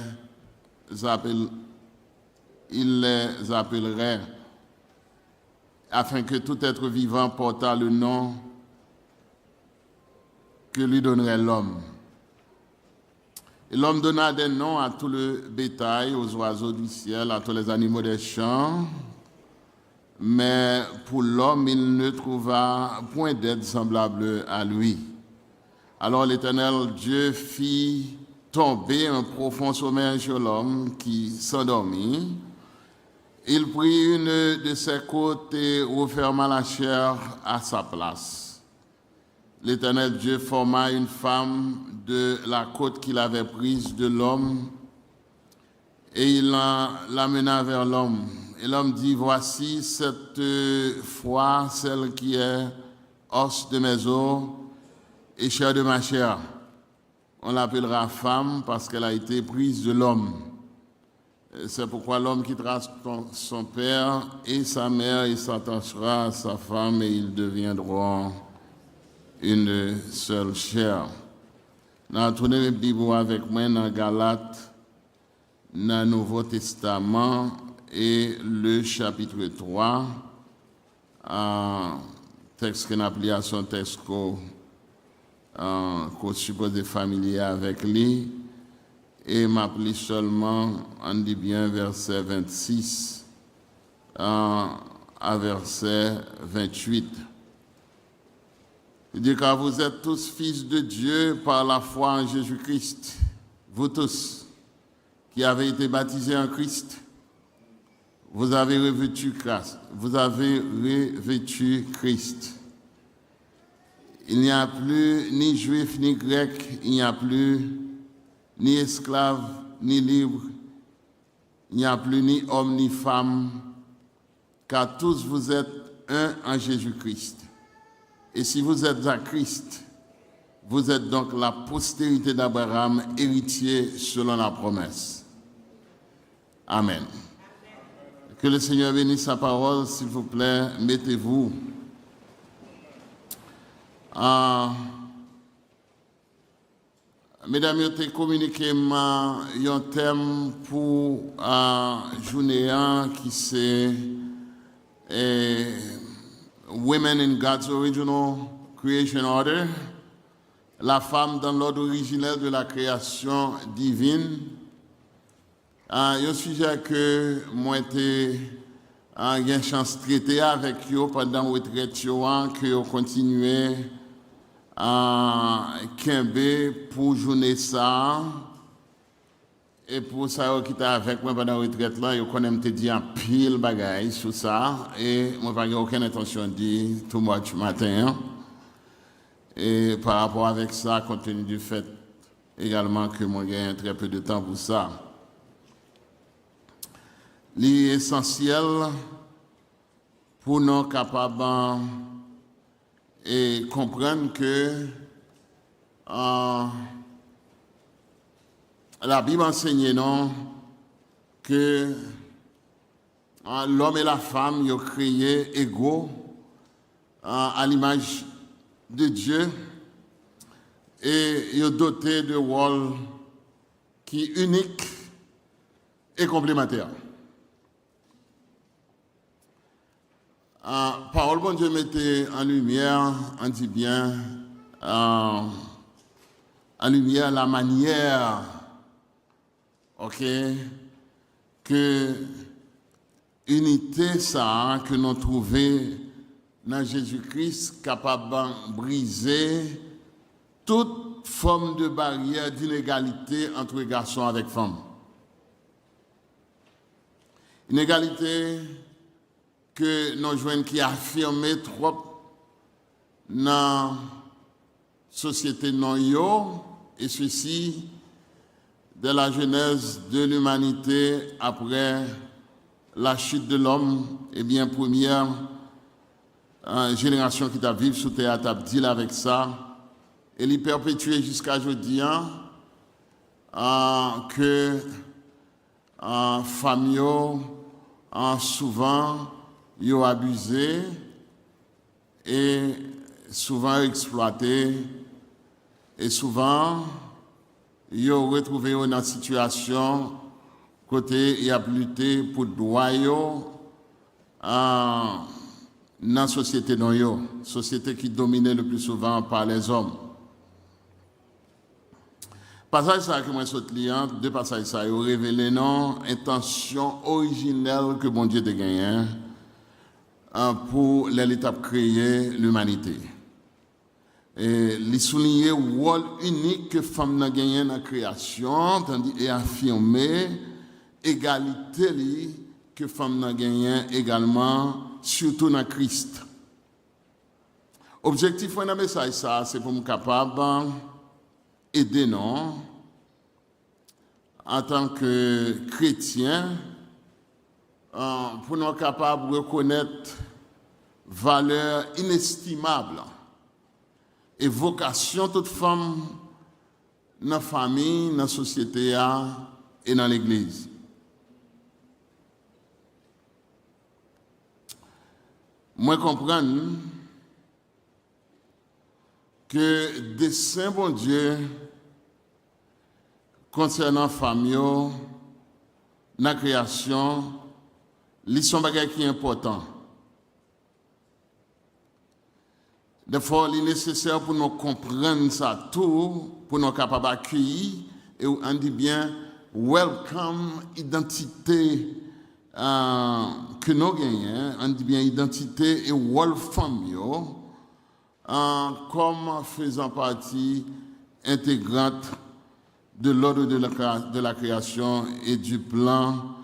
appellerait, afin que tout être vivant portât le nom que lui donnerait l'homme. Et l'homme donna des noms à tout le bétail, aux oiseaux du ciel, à tous les animaux des champs, mais pour l'homme, il ne trouva point d'aide semblable à lui. Alors l'Éternel Dieu fit tomber un profond sommeil sur l'homme qui s'endormit. Il prit une de ses côtes et referma la chair à sa place. L'Éternel Dieu forma une femme de la côte qu'il avait prise de l'homme et il l'amena vers l'homme. Et l'homme dit, voici cette fois, celle qui est os de mes os et chair de ma chair. On l'appellera femme parce qu'elle a été prise de l'homme. C'est pourquoi l'homme quittera son père et sa mère et s'attachera à sa femme et ils deviendront une seule chair. Nous tournons le Bible avec moi dans Galates, dans le Nouveau Testament et le chapitre 3, texte qu'on appelle à son texte qu'on suppose familier avec lui, et m'appelle seulement, on dit bien, verset 26 à verset 28. Il dit, car vous êtes tous fils de Dieu par la foi en Jésus-Christ, vous tous qui avez été baptisés en Christ, vous avez revêtu Christ. Il n'y a plus ni juif ni grec, il n'y a plus ni esclave ni libre, il n'y a plus ni homme ni femme, car tous vous êtes un en Jésus-Christ. Et si vous êtes à Christ, vous êtes donc la postérité d'Abraham, héritier selon la promesse. Amen. Que le Seigneur bénisse sa parole, s'il vous plaît, mettez-vous. Mesdames, je vais communiquer un thème pour journée qui c'est Women in God's Original Creation Order, la femme dans l'ordre originel de la création divine. Un sujet que moi j'ai eu chance de traiter avec vous pendant la retraite, que vous continuez Kembe pour journée ça. Et pour ça, qui était avec moi pendant la retraite, là, je connais me dire un pile bagaille sur ça. Et moi, je n'ai aucune intention de dire tout much matin. Et par rapport avec ça, compte tenu du fait également que moi, j'ai très peu de temps pour ça. L'essentiel pour nous capables et comprendre que la Bible enseigne non que l'homme et la femme ils ont créé égaux à l'image de Dieu et ils ont doté de rôles qui uniques et complémentaires. Parole bon Dieu mettait en lumière, on dit bien, en lumière la manière, ok, que unité ça que nous trouvons dans Jésus-Christ capable de briser toute forme de barrière d'inégalité entre garçons avec femmes. Inégalité que nous joignons qui affirme trop dans la société non yo, et ceci de la genèse de l'humanité après la chute de l'homme, et bien première génération qui t'a vécu sous terre t'a dit avec ça, et l'y perpétuer jusqu'à aujourd'hui que famille souvent ils ont abusé et souvent exploité et souvent ils ont retrouvé dans une situation côté il a lutté pour droit dans la société non société qui dominée le plus souvent par les hommes. Passage ça que moi saute liant deux passages ça ont révélé non intention originelle que bon Dieu a gagné pour l'étape créer l'humanité. Et les souligner le rôle unique que femme n'a gagné dans la création, tandis et affirmer égalité que femme n'a gagné également, surtout dans Christ. Objectif de message ça, c'est pour nous capable aider nous en tant que chrétiens. Pour nous capables de reconnaître valeur inestimable et vocation toute femme dans la famille, dans la société et dans l'église. Moi comprendre que des saints bon Dieu concernant la famille, la création, ils sont des choses qui sont importants. Des fois, il est nécessaire pour nous comprendre ça tout, pour nous capables d'accueillir, et on dit bien, welcome, identité que nous gagnons, on dit bien identité et rôle famille, comme faisant partie intégrante de l'ordre de la création et du plan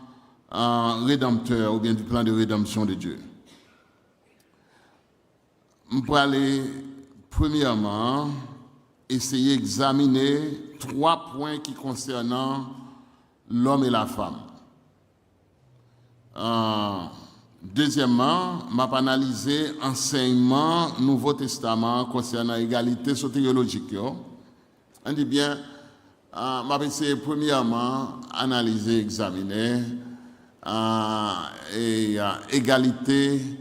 rédempteur ou bien du plan de rédemption de Dieu. Je vais aller premièrement essayer d'examiner 3 points qui concernent l'homme et la femme. Deuxièmement, je vais analyser l'enseignement Nouveau Testament concernant l'égalité soteriologique. On dit bien, je vais essayer premièrement analyser, examiner égalité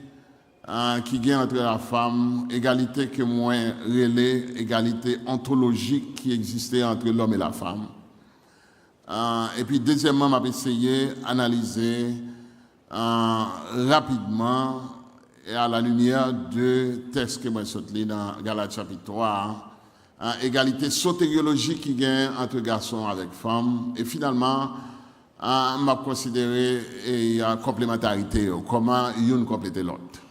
qui gagne entre la femme, égalité que moi relais, égalité ontologique qui existait entre l'homme et la femme. Et puis deuxièmement, je vais essayer d'analyser rapidement et à la lumière de textes que moi sorti dans Galates chapitre 3, égalité sotériologique qui gagne entre garçons avec femmes. Et finalement, je considérer la complémentarité, comment une complète l'autre.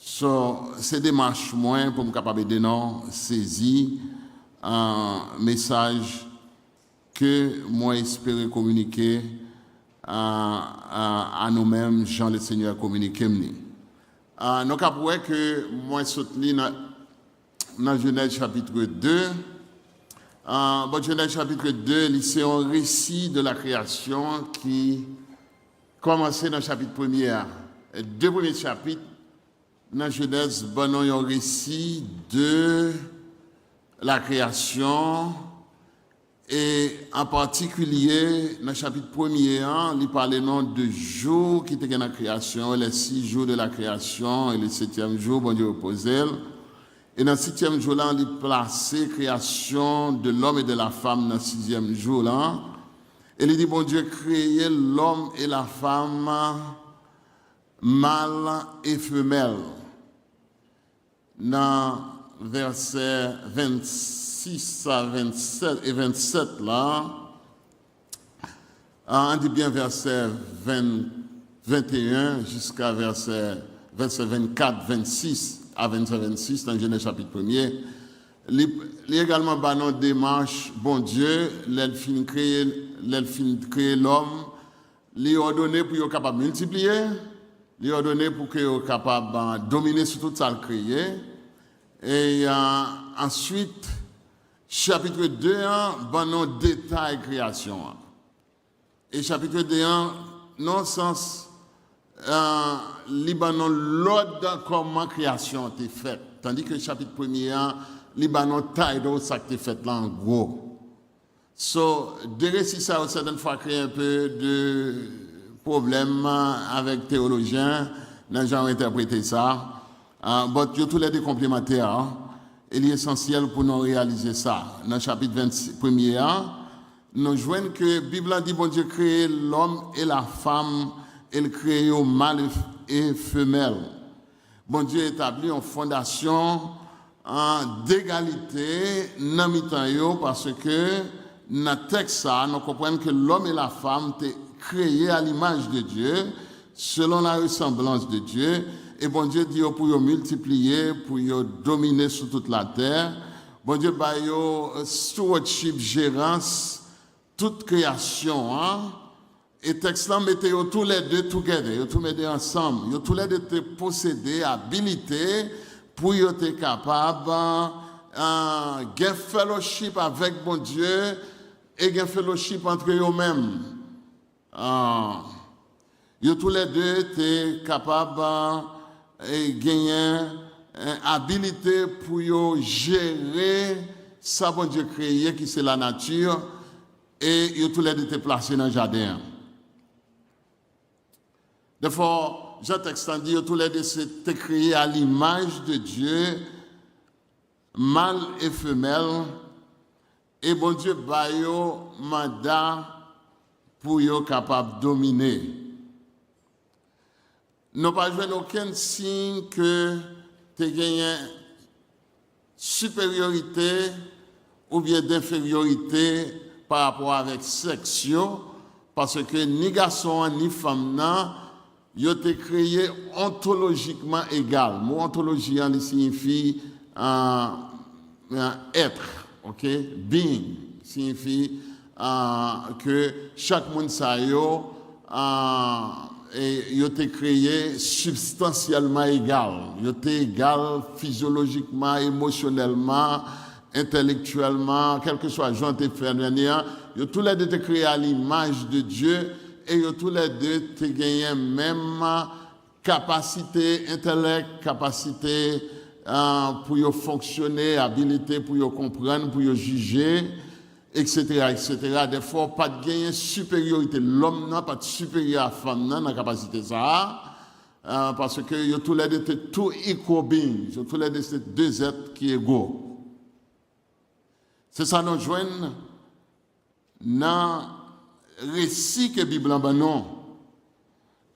So, c'est des marches moins pour me capable de non saisir un message que moi espérer communiquer à nous-mêmes, Jean le Seigneur a communiqué. Nous avons que moi soutenu dans Genèse chapitre 2. Genèse chapitre 2, c'est un récit de la création qui commençait dans le chapitre 1er. Deux premiers chapitres dans Genèse, un récit de la création. Et en particulier, dans le chapitre 1er, il parlait de jours qui étaient dans la création, les 6 jours de la création et le 7e jour, bon Dieu reposait. Et dans le 7e jour, là, il plaçait la création de l'homme et de la femme dans le 6e jour. Là. Et il dit, bon Dieu, créer l'homme et la femme, mâle et femelle. Dans verset 26 à 27 et 27, là, on dit bien verset 21 jusqu'à verset 24, 26 à 25-26 dans Genèse chapitre 1er. Il y a également une démarche, bon Dieu, il fin créer l'homme, il a ordonné pour qu'il capable de multiplier, il a ordonné pour qu'il soit capable de dominer sur tout ça, le créer. Et ensuite, chapitre 2, un détail création. Et chapitre 2, non sens, Libanon l'ordre comment création est faite. Tandis que le chapitre 1er, Libanon taille de ça qui est fait là en gros. So, de récits ça a certaines fois créé un peu de problèmes avec théologiens, les gens ont interprété ça. Mais il y a tous les deux complémentaires. Et il est essentiel pour nous réaliser ça. Dans le chapitre 1er, nous voyons que la Bible dit bon Dieu crée l'homme et la femme, il crée au mâle et femelle. Bon Dieu établit une fondation d'égalité dans le parce que dans le texte, nous comprenons que l'homme et la femme sont créés à l'image de Dieu, selon la ressemblance de Dieu. Et bon Dieu dit pour multiplier, pour dominer sur toute la terre. Bon Dieu bah stewardship, gérance, toute création. Et texte là mettez tous les deux together, tous les deux ensemble, tous les deux te posséder habilité pour être capable de fellowship avec bon Dieu et de fellowship entre eux-mêmes. Tous les deux te capable et gagner habilité pour gérer ça bon Dieu créé qui c'est la nature et tous les deux te placer dans le jardin. Des fois, Jean texte dit tous les deux te créé à l'image de Dieu, mâle et femelle, et bon Dieu bayo mandat pour être capable de dominer. Nous n'avons pas aucun signe que tu as gagné supériorité ou bien d'infériorité par rapport avec sexe, parce que ni garçon ni femme, ils ont été créés ontologiquement égal. Le mot ontologie signifie être, ok? Being signifie que chaque monde et ils ont été créés substantiellement égal. Ils ont été égal physiologiquement, émotionnellement, intellectuellement, quel que soit le genre de faire, ils ont tous les deux été créés à l'image de Dieu et ils ont tous les deux été gagné même capacité intellect, capacité pour fonctionner, habilité pour comprendre, pour juger, etc., etc. Des fois, pas de gain supériorité. L'homme n'a pas de supérieur à la femme dans la capacité ça, parce que tous les deux étaient tout equal beings, tous les deux étaient deux êtres qui sont égaux. C'est ça nous joignent dans le récit que la Bible a non.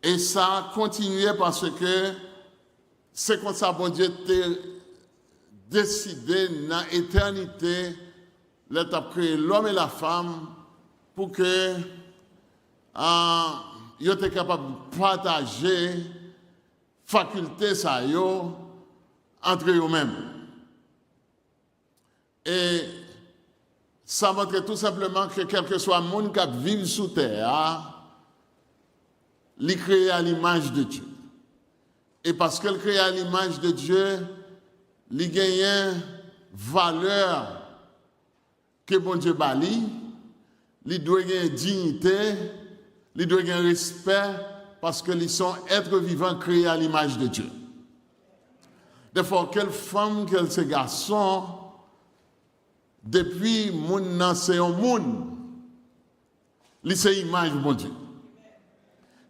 Et ça a continué parce que c'est comme ça bon Dieu a décidé dans l'éternité de créer l'homme et la femme pour que ils soient capables de partager faculté ça yo entre eux-mêmes. Et ça montre tout simplement que quel que soit le monde qui vit sous terre, il est créé à l'image de Dieu. Et parce qu'il est créé à l'image de Dieu, il gagne valeur que bon Dieu bali, il doit gagner dignité, il doit gagner respect parce qu'ils sont êtres vivants créés à l'image de Dieu. Des fois, quelle femme, quel ce garçon, depuis mon nan c'est un monde, il c'est image de bon Dieu.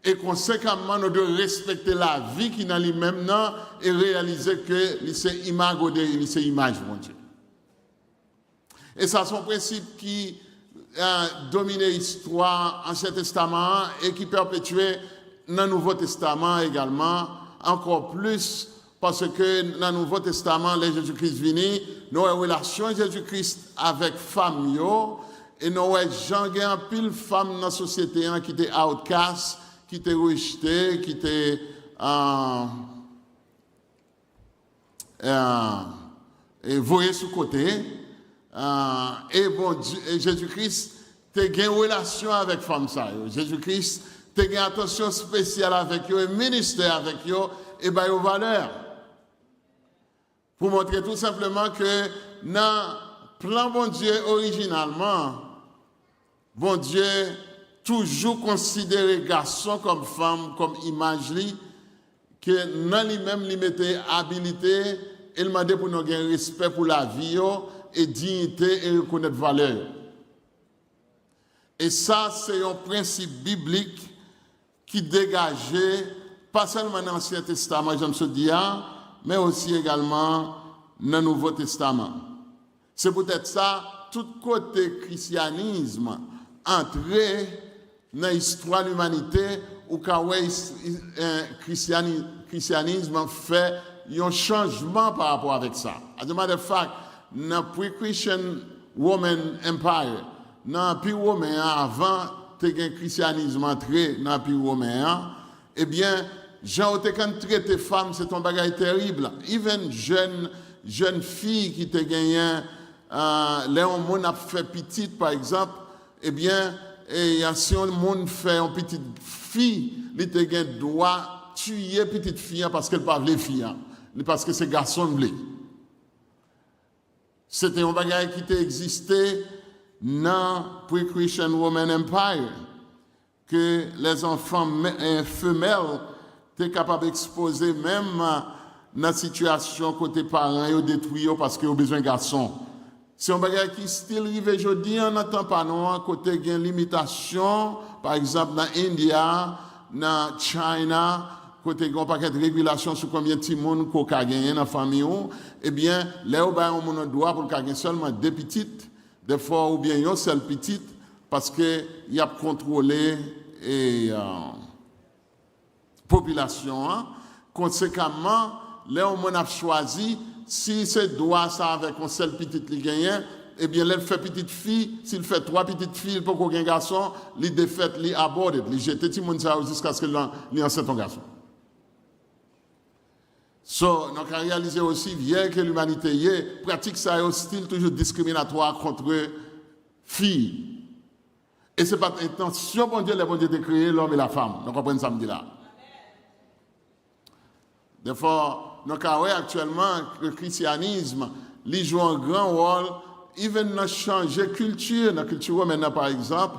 Et conséquemment, nous devons respecter la vie qui dans lui-même et réaliser que c'est image de mon Dieu. Et ça, c'est un principe qui a dominé l'histoire Ancien Testament et qui perpétué dans le Nouveau Testament également, encore plus parce que dans le Nouveau Testament, les Jésus-Christ vini, nous avons une relation de Jésus-Christ avec femmes, et nous avons gens pile femmes dans la société qui étaient outcast, qui étaient rejetées, qui étaient voyées sous côté. Et bon, Jésus-Christ a une relation avec les femmes. Jésus-Christ a une attention spéciale avec eux, un ministère avec eux, et bien aux valeurs. Pour montrer tout simplement que dans le plan bon Dieu originalement, bon Dieu toujours considéré garçon comme femme, comme image, que dans lui-même, il mettait habilité, il m'a dit pour nous avoir respect pour la vie et dignité et reconnaître valeur. Et ça, c'est un principe biblique qui dégageait, pas seulement dans l'Ancien Testament, je me suis dit, mais aussi également dans le Nouveau Testament. C'est peut-être ça, tout côté christianisme, entré dans l'histoire de l'humanité, où le christianisme fait un changement par rapport avec ça. As a matter of fact, dans le pre-Christian Roman Empire, dans l'Empire romain, avant que le christianisme entré dans l'Empire romain, eh bien, Jean ont traité les femmes, c'est un bagage terrible. Even jeune fille qui te gagné, Léon Moun a fait petite, par exemple, eh bien, si un monde fait une petite fille, il te gagné droit tuer petite fille parce qu'elle ne parle pas les filles, parce que c'est garçon blé. C'était un bagage qui existait dans le pre-Christian Roman Empire, que les enfants femelles étaient capables d'exposer même dans la situation côté parents et détruits parce qu'ils ont besoin de garçons. C'est un bagage qui style arrive aujourd'hui, on n'entend pas non, côté il y a une limitation, par exemple dans l'India, dans China, côté il y a un paquet de régulations sur combien de monde qu'on a gagné dans la famille, eh bien, là où on a droit pour gagner seulement deux petites, des fois ou bien une seule petite, parce qu'il y a contrôlé et population. Conséquemment, là où on a choisi, si c'est droit ça avec une seule petite qui gagne, eh bien, elle fait petite fille, s'il fait trois petites filles pour qu'on ait un garçon, il défait, il aborde, il jette tout le monde jusqu'à ce qu'il enseigne un garçon. So, nous avons réalisé aussi, bien que l'humanité pratique ça un style toujours discriminatoire contre filles. Et ce n'est pas l'intention, bon Dieu, de créer l'homme et la femme. Nous comprenons ça, me dit là. Des fois, nous avons actuellement le christianisme, il joue un grand rôle, even dans changer culture, dans la culture romaine par exemple,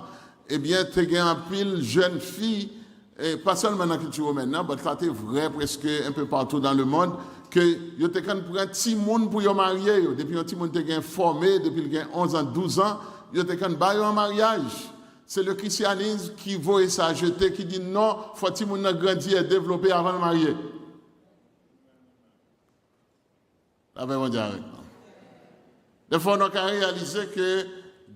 eh bien, tu as un pile jeune fille, et pas seulement dans la culture romaine, mais ça c'est vrai presque un peu partout dans le monde, que tu as pris un petit monde pour y marier, depuis un petit monde tu as formé, depuis qu'il a 11 ans, 12 ans, tu as pris un mariage. C'est le christianisme qui voit ça jeter, qui dit non, il faut que le monde grandir et développer avant de marier. Des fois, on a réalisé que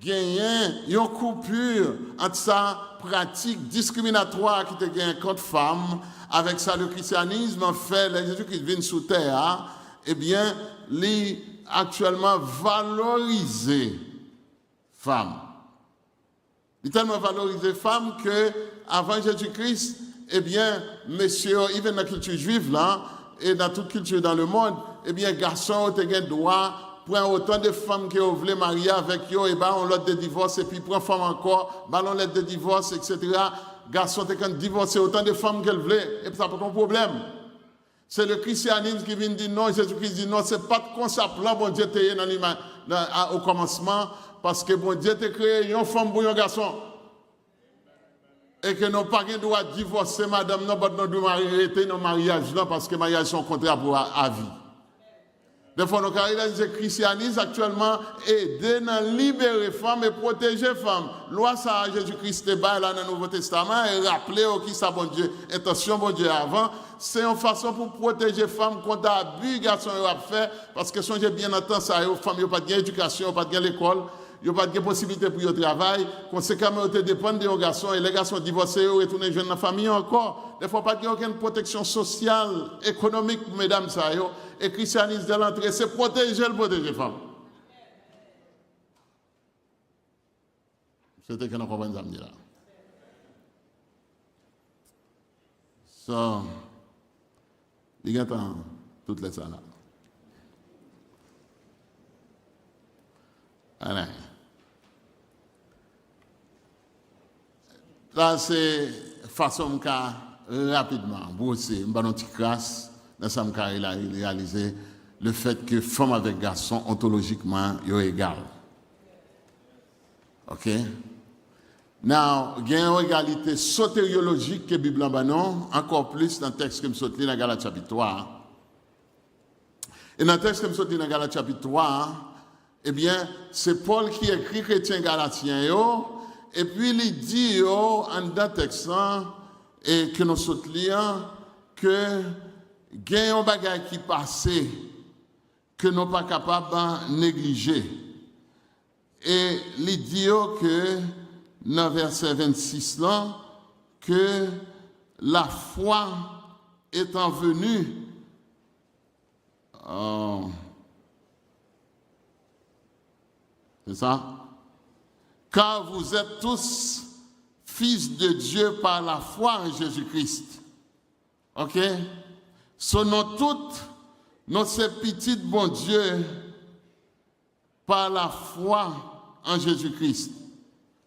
gagner une coupure entre sa pratique discriminatoire qui te gagne contre femmes, avec ça le christianisme en fait les Jésus qui viennent sous terre, eh bien, les actuellement valoriser femmes. Il tellement valorisé femmes que avant Jésus-Christ, eh bien, messieurs, even dans la culture juive, là, et dans toute culture dans le monde, eh bien, garçons ont le droit, prendre autant de femmes qui ont voulu marier avec eux, et ben, on l'autre de divorce, et puis prend femme encore, on l'autre de divorce, etc. Garçons ont divorcé autant de femmes qu'elles voulaient, et ça pas ton problème. C'est le christianisme qui vient dire non, Jésus-Christ dit non, c'est pas comme ça, plan, bon Dieu t'a au commencement, parce que bon Dieu t'a créé une femme pour un garçon. Et que nous pas le droit de divorcer, madame, nous ne doit arrêter nos mariages là, parce que les mariages sont contrats pour à vie. Des fois, nous avons le christianisme actuellement aider à libérer les femmes et protéger les femmes. Loi ça, Jésus-Christ est là dans le Nouveau Testament et rappeler qui ça, bon Dieu, intention, bon Dieu, avant. C'est une façon pour protéger les femmes contre l'abus que les garçons ont fait, parce que si j'ai bien entendu ça, les femmes n'ont pas d'éducation, pas de l'école. Il n'y a pas de possibilité pour le travail. Conséquemment, ils dépendent des garçons et les garçons divorcés, ils retournent jeunes dans la famille encore. Des fois, pas de aucune protection sociale, économique, mesdames, ça. Et le christianisme de l'entrée, c'est protéger les femmes. C'était que nous comprenons ça là. So, il y a toutes les salades. Allez. Là, c'est façon qu'a rapidement brosser, une petite crasse, dans ce cas, il a réalisé le fait que femmes avec garçons, ontologiquement, sont égales. OK? Now, il y a une égalité sotériologique que la Bible a non, encore plus dans le texte que je suis dans Galates chapitre 3. Et dans le texte que je suis dans Galates chapitre 3, eh bien, c'est Paul qui écrit chrétien galatien, et puis il dit en dans texte et que nous sommes liés que il y a un bagage qui passe que nous ne sommes pas capables de négliger. Et il dit que dans verset 26 là, que la foi étant venue, c'est ça? Car vous êtes tous fils de Dieu par la foi en Jésus-Christ. OK? Nous toutes, nous sommes petits bon Dieu par la foi en Jésus-Christ.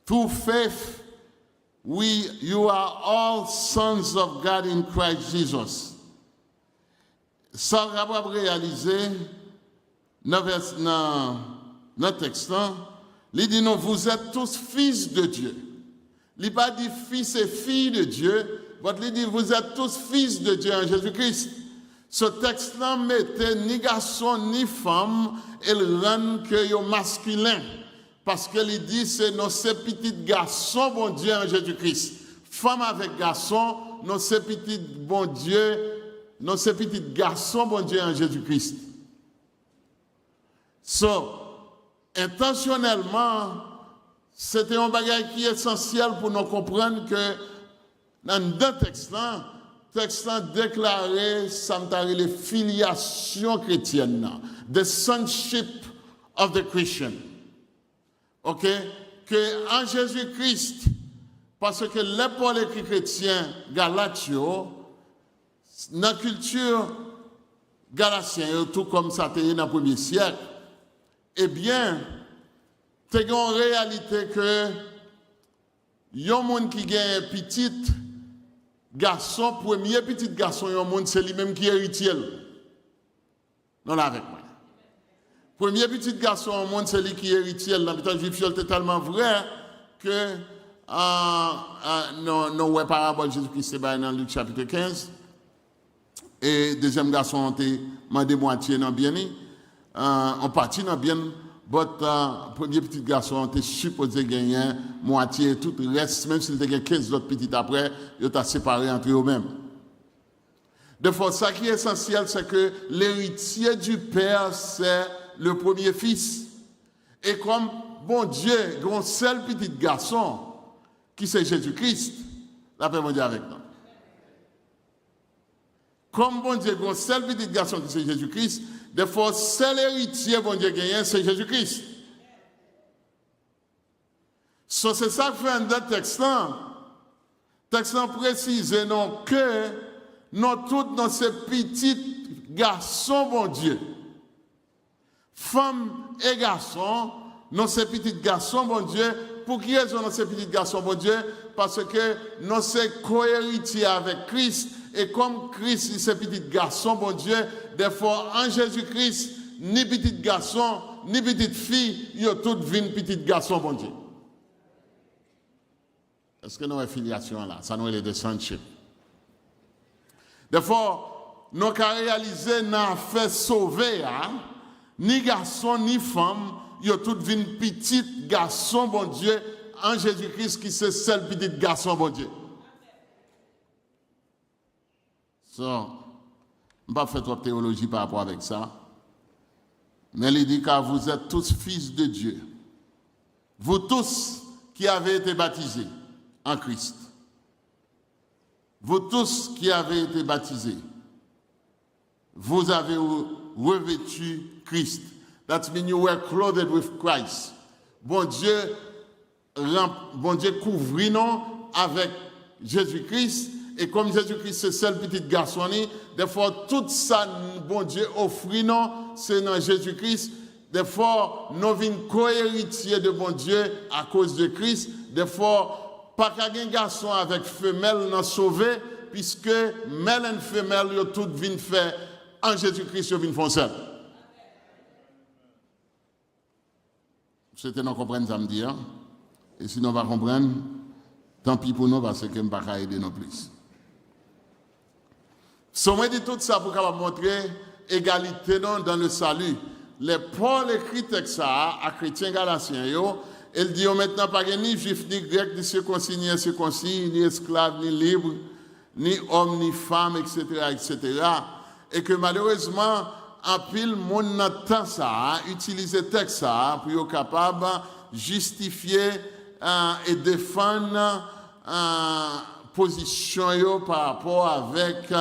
Through faith, you are all sons of God in Christ Jesus. Ça, on va réaliser dans le texte, il dit non, vous êtes tous fils de Dieu. Il n'a pas dit fils et filles de Dieu, mais il dit vous êtes tous fils de Dieu en Jésus-Christ. Ce texte-là mettait ni garçon ni femme, et le rend que yo masculin. Parce qu'il dit c'est nos ces petits garçons, bon Dieu, en Jésus-Christ. Femme avec garçon, nos ces petits bon Dieu, nos ces petits garçons, bon Dieu, en Jésus-Christ. Intentionnellement, c'était un bagage qui est essentiel pour nous comprendre que dans deux textes-là, déclaré, ça me les filiations chrétiennes, the sonship of the Christian. OK? Que en Jésus-Christ, parce que les Paul écrit chrétien, Galatio, dans la culture galatienne, tout comme ça était dans le premier siècle, eh bien, c'est une réalité que il y a un monde qui a un petit garçon, premier petit garçon, il y a un monde, c'est lui-même qui est héritier. Non, là avec moi. Premier petit garçon au monde, c'est lui qui est héritier. L'habitant juif, c'est totalement vrai que nos paraboles Jésus-Christ, c'est dans Luc chapitre 15. Et deuxième garçon, on a demandé moitié dans bien. On partit dans bien. Premier petit garçon, on était supposé gagner moitié, tout le reste, même s'il était 15 autres petits après, il était séparé entre eux-mêmes. De fois, ça qui est essentiel, c'est que l'héritier du Père, c'est le premier fils. Et comme bon Dieu, un seul petit garçon, qui c'est Jésus-Christ, la paix mondiale avec nous. Comme bon Dieu, un seul petit garçon qui c'est Jésus-Christ, des fois, seul héritier, bon Dieu, gagnant, c'est Jésus-Christ. C'est ça que fait un autre texte là. texte précise non que nous tous dans ces petits garçons, bon Dieu. Femmes et garçons, nous ces petits garçons, bon Dieu. Pour qui raison nous ces petits garçons, bon Dieu? Parce que nous sommes cohéritiers avec Christ. Et comme Christ, ces petits garçons, bon Dieu, des fois en Jésus-Christ, ni petits garçons, ni petites filles, ils ont toutes viennent petits garçons, bon Dieu. Est-ce que nous avons une filiation là? Ça nous est de sonship. Des fois, nous avons réalisé dans l'affaire sauvée, ni garçon ni femme, ils ont toutes viennent petits garçons, bon Dieu, en Jésus-Christ qui c'est seul petit garçon, bon Dieu. So, je ne vais pas faire trop de théologie par rapport avec ça. Mais il dit que vous êtes tous fils de Dieu. Vous tous qui avez été baptisés en Christ. Vous tous qui avez été baptisés. Vous avez revêtu Christ. That means you were clothed with Christ. Bon Dieu couvrit-nous avec Jésus-Christ. Et comme Jésus-Christ, c'est seul petit garçon, des fois, tout ça, bon Dieu offrit-nous, c'est dans Jésus-Christ. Des fois, nous venons co-héritiers de bon Dieu à cause de Christ. Des fois, pas qu'un garçon avec femelle nous sauvé, puisque mère et femelle, ils toutes viennent faire en Jésus-Christ, ils viennent faire seul. C'était nous comprendre ça me dit, hein? Et si nous ne comprenons pas, tant pis pour nous, parce que nous ne pouvons pas aider non plus. Si on dit tout ça pour montrer l'égalité dans le salut, les Paul écrit ça à chrétiens galatiens, il dit maintenant pas ni juif, ni grec, ni circoncis, ni incirconcis, ni esclave, ni libre, ni homme, ni femme, etc., etc. Et que malheureusement, en pile, monde n'entend ça, utiliser texte ça pour être capable de justifier et défendre position par rapport avec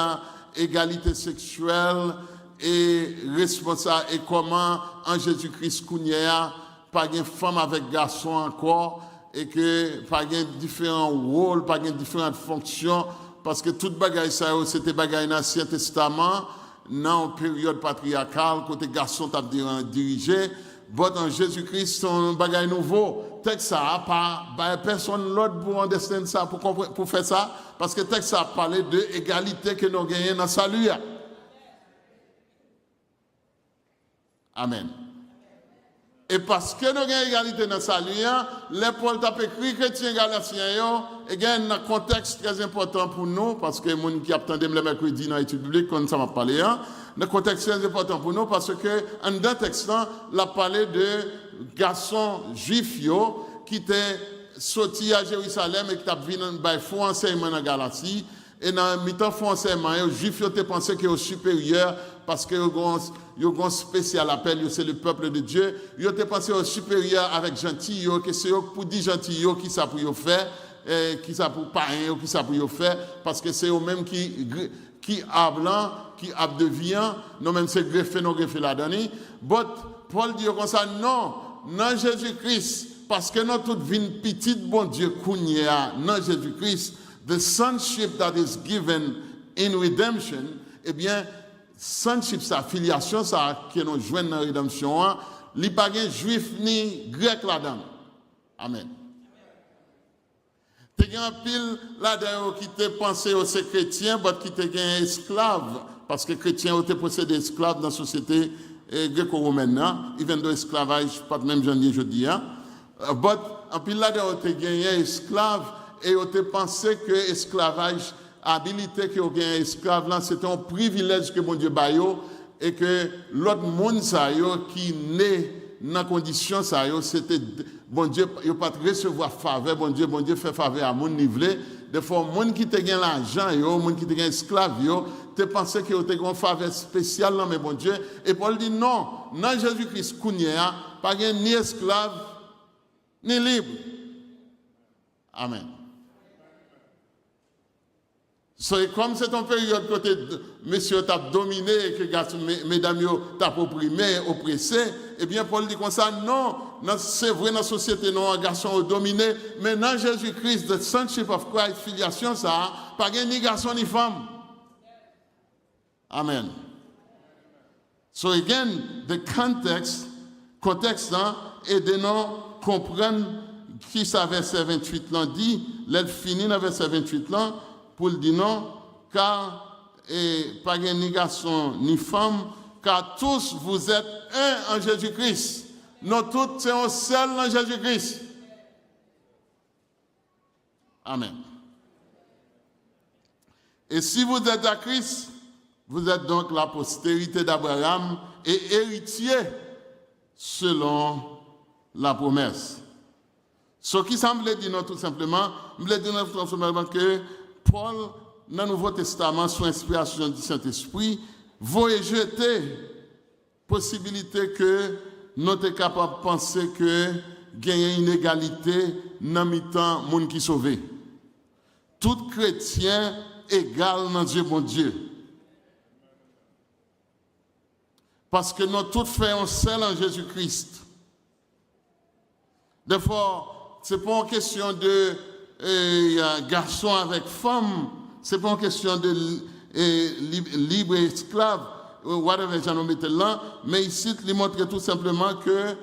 égalité sexuelle et responsable et comment en Jésus-Christ Kounia pas de femme avec garçon encore et que pas de différents rôles, pas de différentes fonctions parce que toute bagaille ça c'était bagaille dans l'Ancien Testament dans une période patriarcale côté garçon t'a dirigé. Bon, en Jésus-Christ, c'est un bagage nouveau. Texte ça, pas personne l'autre pour understand ça, pour faire ça, parce que texte ça parlait de égalité que nous gagnons dans le salut. Amen. Et parce que nous gagnons égalité dans le salut, les Paul t'a écrit chrétiens galatiens, et il y a un contexte très important pour nous, parce que les gens qui attendent le mercredi dans l'étude biblique, comme ça m'a parlé, le contexte très important pour nous parce que en d'un texte la parlé de garçons juifs qui étaient sortis à Jérusalem et qui avaient un faux enseignement en Galatie et dans le temps faux enseignement les juifs ont pensé qu'ils étaient supérieurs parce que ils ont un spécial appel, c'est le peuple de Dieu. Ils ont pensé aux supérieurs avec gentil, que c'est pour dire gentil qui ça pour faire, qui ça pour païen, qui ça pour faire parce que c'est eux-mêmes qui a blanc, qui a devient, nous même c'est greffé, nous greffé là-dedans. But Paul dit comme ça, non, dans Jésus-Christ, parce que nous tous vînes petite, bon Dieu, kounia, dans Jésus-Christ, the sonship that is given in redemption, eh bien, sonship, sa filiation, ça, qui nous joint dans la rédemption, il n'y a pas de juif ni grec là-dedans. Amen. Il y a un pile là-dedans qui te pensé aux chrétiens, mais qui te gagne esclaves. Parce que les chrétiens ont été possédés esclaves dans la société gréco-romaine. Even though esclavage, pas de même janvier, je dis. Mais un pile là-dedans ont gagné esclaves et ont pensé que l'esclavage, l'habilité que ont gagné esclaves, c'était un privilège que mon Dieu baillot et que l'autre monde qui naît dans les conditions, c'était bon Dieu, il ne pas recevoir faveur, bon Dieu fait faveur à mon nivelé. Des fois, les gens qui te gagnent l'argent, les gens qui te gagnent esclaves, tu pensais qu'ils ont une faveur spéciale, non, mais bon Dieu. Et Paul dit non, dans Jésus-Christ, pas ni esclave, ni libre. Amen. C'est comme c'est une période côté monsieur t'a dominé et que mesdames t'a opprimé, oppressé, eh bien Paul dit comme ça, non, c'est vrai dans la société, non, un garçon est dominé, mais dans Jésus-Christ, the sonship of Christ, filiation, ça, pas ni garçon ni femme. Amen. So again, the context là, et de nous comprendre qui ça verset 28 là dit, l'elle finit dans verset 28 là, pour dire non, car pas ni garçon ni femme, car tous vous êtes un en Jésus-Christ. Nous tous sommes un seul en Jésus-Christ. Amen. Et si vous êtes à Christ, vous êtes donc la postérité d'Abraham et héritier selon la promesse. Ce qui semble dire tout simplement, que Paul, dans le Nouveau Testament, sous inspiration du Saint-Esprit, va jeter possibilité que nous sommes capables de penser que il y a une inégalité dans le temps de monde qui sauvé. Tout chrétien égal dans Dieu, bon Dieu. Parce que nous tous faisons seul en Jésus-Christ. Des fois, ce n'est pas une question de garçon avec femme, ce n'est pas une question de libre et esclave, whatever j'en mette là, mais ici, il montre tout simplement que,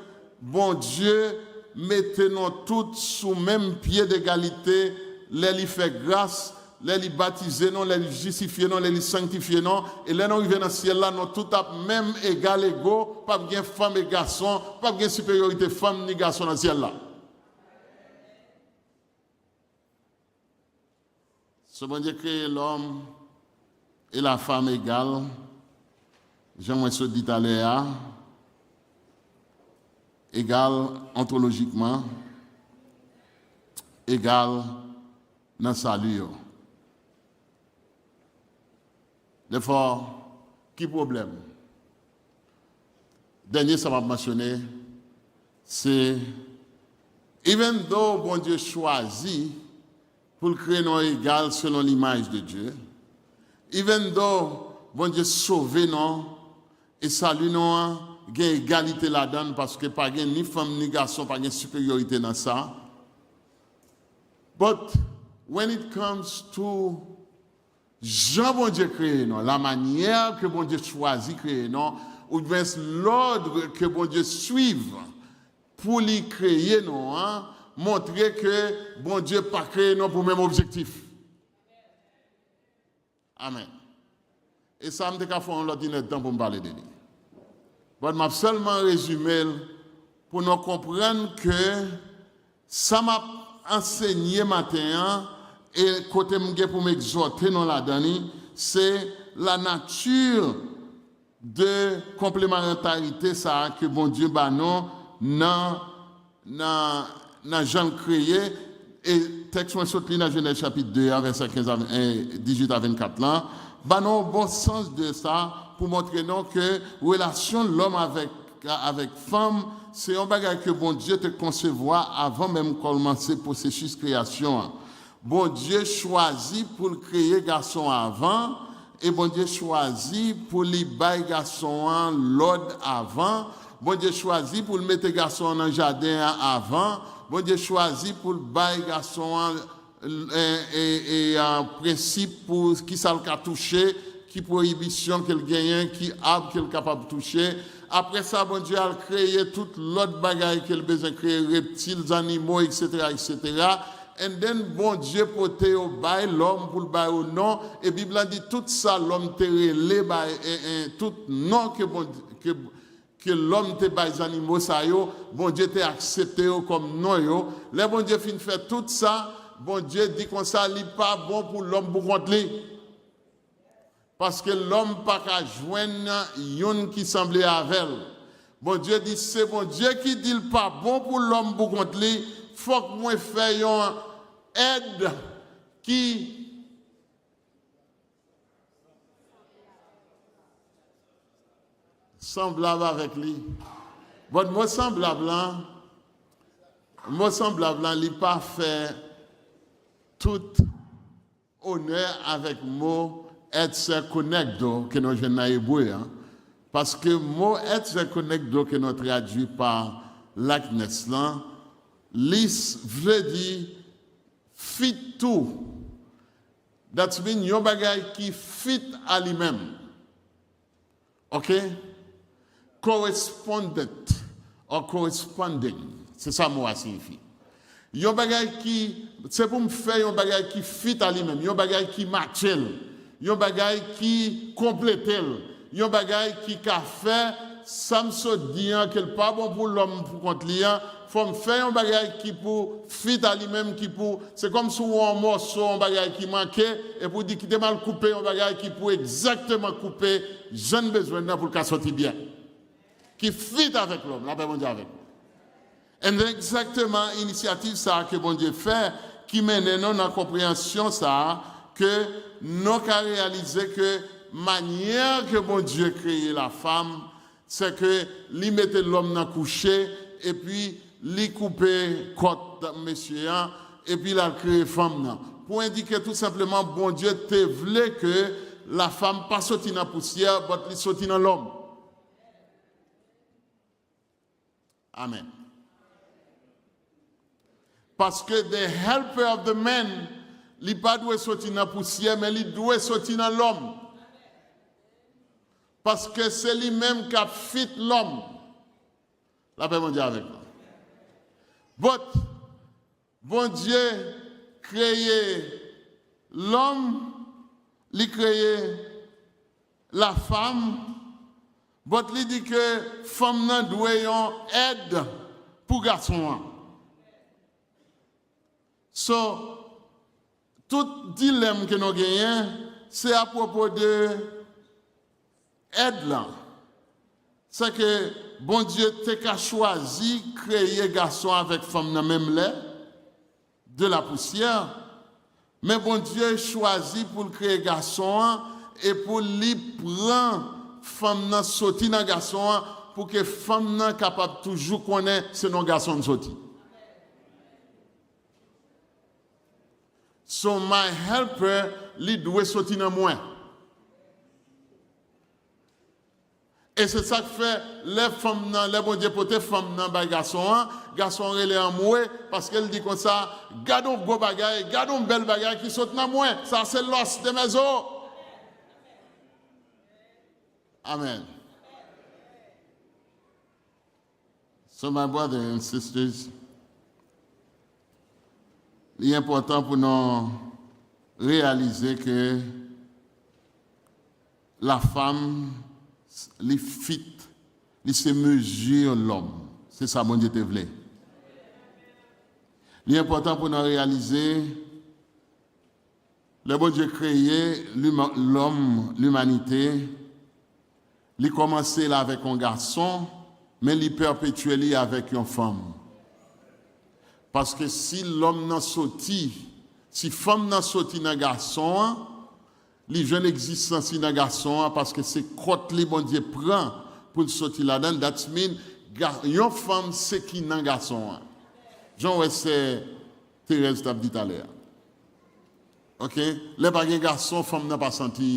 bon Dieu, mettez-nous tous sous le même pied d'égalité, les fait grâce, les baptiser, les justifier, les sanctifier, et les nous arrivons dans le ciel là, nous tous même égal, égaux, pas de femme et garçon, pas de supériorité femme ni garçon dans le ciel là. Ce bon Dieu crée l'homme et la femme égale. J'aimerais se dire à l'heure, égal ontologiquement, égal dans le salut. Des fois, qui problème? Dernier, ça m'a mentionné, c'est, even though bon Dieu choisit pour créer nos égal selon l'image de Dieu, even though bon Dieu sauve nous et salue nous, il y a égalité là-dedans parce que pas ni femme ni garçon, pas de supériorité dans ça. But when it comes to Jean bon Dieu créé non, la manière que bon Dieu choisit créer non, ou bien l'ordre que bon Dieu suive pour lui créer non, hein, montrer que bon Dieu pas créé non pour le même objectif. Amen. Et ça me dit qu'à faire un autre temps pour me parler de lui. Bon, je vais seulement résumer pour nous comprendre que ça m'a enseigné matin et côté pour m'exhorter dans la dernière, c'est la nature de complémentarité ça que bon Dieu bah non dans Jean créé et texte moi sorti dans Genèse chapitre 2 verset 15 à 18 à 24 là bah non bon sens de ça pour montrer non que relation l'homme avec femme c'est un bagage que bon Dieu te concevoir avant même commencer processus création. Bon Dieu choisit pour créer garçon avant et bon Dieu choisit pour lui bailler garçon l'ordre avant. Bon Dieu choisit pour le mettre garçon dans le jardin avant. Bon Dieu choisit pour le bailler garçon et un principe pour qui ça le toucher, qui prohibition qu'elle gagne, qui arbre qu'elle est capable de toucher. Après ça, bon Dieu a créé tout l'autre bagaille qu'elle a besoin de créer, reptiles, animaux, etc., etc. Et then, bon Dieu porté au bail l'homme pour le bail au nom. Et la Bible a dit tout ça, l'homme te relé, tout nom que l'homme te bail les animaux, ça yo, bon Dieu te accepté comme non yo. Le bon Dieu fin fait tout ça, bon Dieu dit qu'on ça n'est pas bon pour l'homme pour contre lui. Parce que l'homme pas qu'à joindre yon qui semblait avec elle. Bon Dieu dit c'est bon Dieu qui dit pas bon pour l'homme pour contre lui. Faut que moi fasse une aide qui semblable avec lui. Bon, moi semblable là, il pas fait tout honneur avec le mot être connecto que nous avons dans l'hébreu. Parce que le mot être connecto que nous traduit par likeness, lis veut dire fit tout. That means yon bagay qui fit à lui-même. OK? Correspondent or corresponding. C'est ça moi signifie. Yon bagay qui c'est pour me faire yon bagay qui fit à lui-même, yon bagay qui match, yon bagay qui complète, yon bagay qui ka fait ça me so dit que pas bon pour l'homme pour contre lui. Faut me faire un bagage qui pour fit à lui-même qui pour c'est comme si on morceau un bagage qui manquait et pour dire qu'il était mal coupé un bagage qui pour exactement couper jeune besoin pour le sortir bien qui fit avec l'homme la paix bon Dieu avec et exactement initiative ça que bon Dieu fait qui mène nous dans la compréhension ça que nous avons réalisé que manière que bon Dieu créé la femme c'est que lui mettait l'homme dans coucher et puis li couper côte monsieur et puis la créer femme pour indiquer tout simplement bon Dieu te voulait que la femme pas sorti dans la poussière mais li sorti dans l'homme. Amen. Parce que the helper of the man li pas doit sortir dans la poussière mais li doit sortir dans l'homme. Parce que c'est lui-même qui a fit l'homme. La paix mon Dieu avec nous. Bon Dieu créé l'homme, il créé la femme, il dit que femme n'a doit aide pour garçon. So, tout dilemme que nous gagnons, c'est à propos de aide là. C'est que bon Dieu t'a choisi créer garçon avec femme dans même lait de la poussière mais bon Dieu choisi pour créer garçon et pour lui prendre femme dans sorti dans garçon pour que femme n'a capable toujours connaître c'est non garçon sorti. So my helper lui doit sortir dans moi. Et c'est ça que fait les femmes, les bon Dieu pote femmes dans les garçons relè en moi parce qu'elle dit comme ça, gardons beau bagay, gardons belle bagay qui saute dans moi. Ça c'est l'os de mes os. Amen. So my brothers and sisters, il est important pour nous réaliser que la femme les fit, les se mesure l'homme. C'est ça, mon Dieu te voulait. L'important pour nous réaliser, le bon Dieu créé l'homme, l'humanité, il commençait là avec un garçon, mais il perpétuait avec une femme. Parce que si l'homme n'a sorti, si femme n'a sorti dans garçon, les jeunes existence dans garçon parce que c'est côté les bon Dieu prend pour sortir là-dedans. That means une femme c'est qui dans garçon. Jean c'est Thérèse t'a dit tout à l'heure. OK, les pas garçon femme n'a pas senti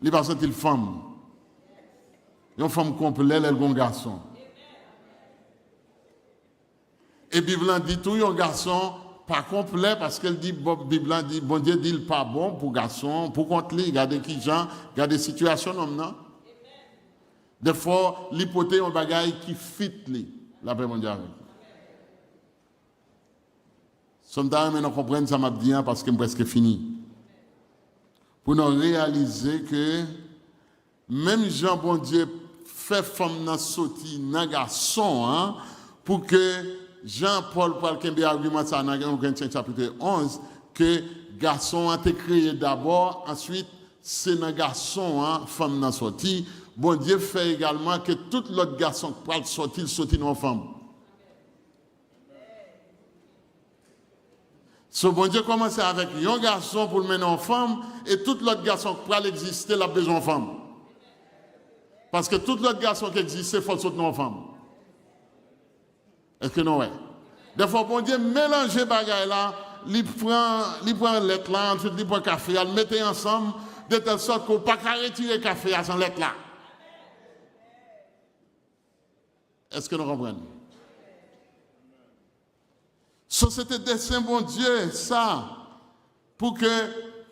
il pas senti femme. Une femme complète elle bon garçon. Et Bible dit tout un garçon pas complet parce qu'elle dit Bible dit bon Dieu dit pas bon pour garçon pour contre lui regarder qui gens regarder situation homme non des fois l'hypothèse un bagage qui fit lui la paix mondiale sometimes on comprend ça m'a bien parce que presque fini pour nous réaliser que même Jean bon Dieu fait femme dans sorti dans garçon pour que Jean-Paul parle qu'un argument ça dans Corinthiens chapitre 11 que garçon a été créé d'abord ensuite c'est dans garçon femme n'a sorti bon Dieu fait également que tout l'autre garçon parle sortir dans femme. So bon Dieu commence avec un garçon pour le mener en femme et tout l'autre garçon parle exister la besoin en femme. Parce que tout l'autre garçon qui existe il faut sortir en femme. Est-ce que non ouais? Des fois, bon Dieu mélanger bagaille là il prend lettre là, ensuite il prend café, il mettait ensemble de telle sorte qu'on ne peut pas retirer le café à son lettre là. Est-ce que nous comprenons? C'était dessein bon Dieu, ça, pour que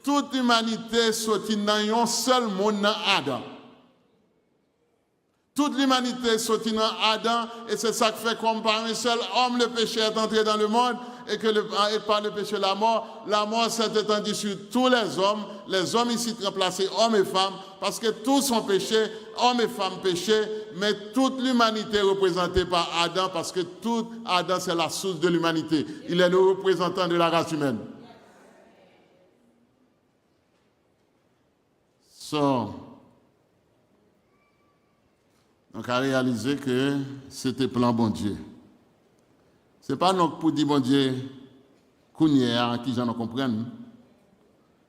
toute l'humanité soit dans un seul monde dans Adam. Toute l'humanité soit dans Adam, et c'est ça qui fait comme par un seul homme, le péché est entré dans le monde, et par le péché, la mort s'est étendue sur tous les hommes ici remplacés, hommes et femmes, parce que tous sont péchés, hommes et femmes péchés, mais toute l'humanité est représentée par Adam, parce que tout Adam, c'est la source de l'humanité. Il est le représentant de la race humaine. Donc, à réaliser que c'était plan bon Dieu. Ce n'est pas non pour dire bon Dieu, qu'on y est, qui j'en comprenne,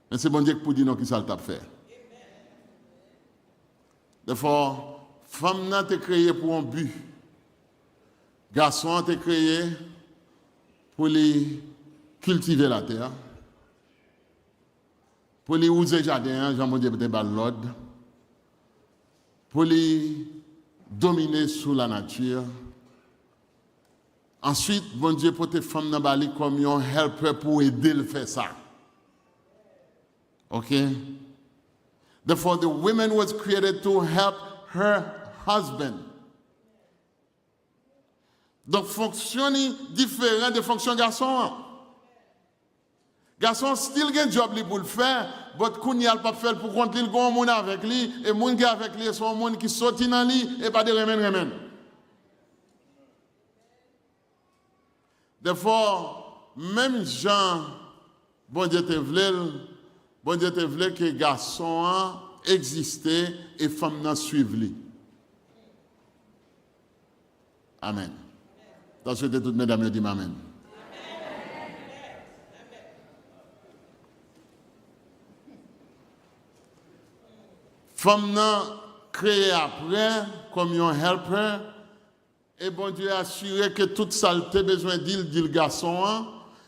mais c'est bon Dieu pour dire non, qui ça le tape faire. D'abord, femme n'a été créée pour un but. Garçon a été créé pour les cultiver la terre, pour les user jardin, Jean-Mon-Dieu peut-être l'ordre, pour les dominer sous la nature. Ensuite, bon Dieu pour tes femmes dans Bali comme un helper pour aider le faire ça. Okay? Therefore, the woman was created to help her husband. Donc, fonction différent de fonction garçon. Garçon, still gen job li pour le faire, but koun yal pas faire pour contre li, il gon moun avec lui, et moun qui avec lui sont moun qui sorti dans lui, et pas de remen. Therefore, même Jean, bon Dieu te vle que garçon a existé et femme n'a suivi lui. Amen. Dans ce que toutes mesdames disent amen. Femme n'a créé après comme un helper. Et bon Dieu a assuré que toute saleté besoin d'il dit le garçon,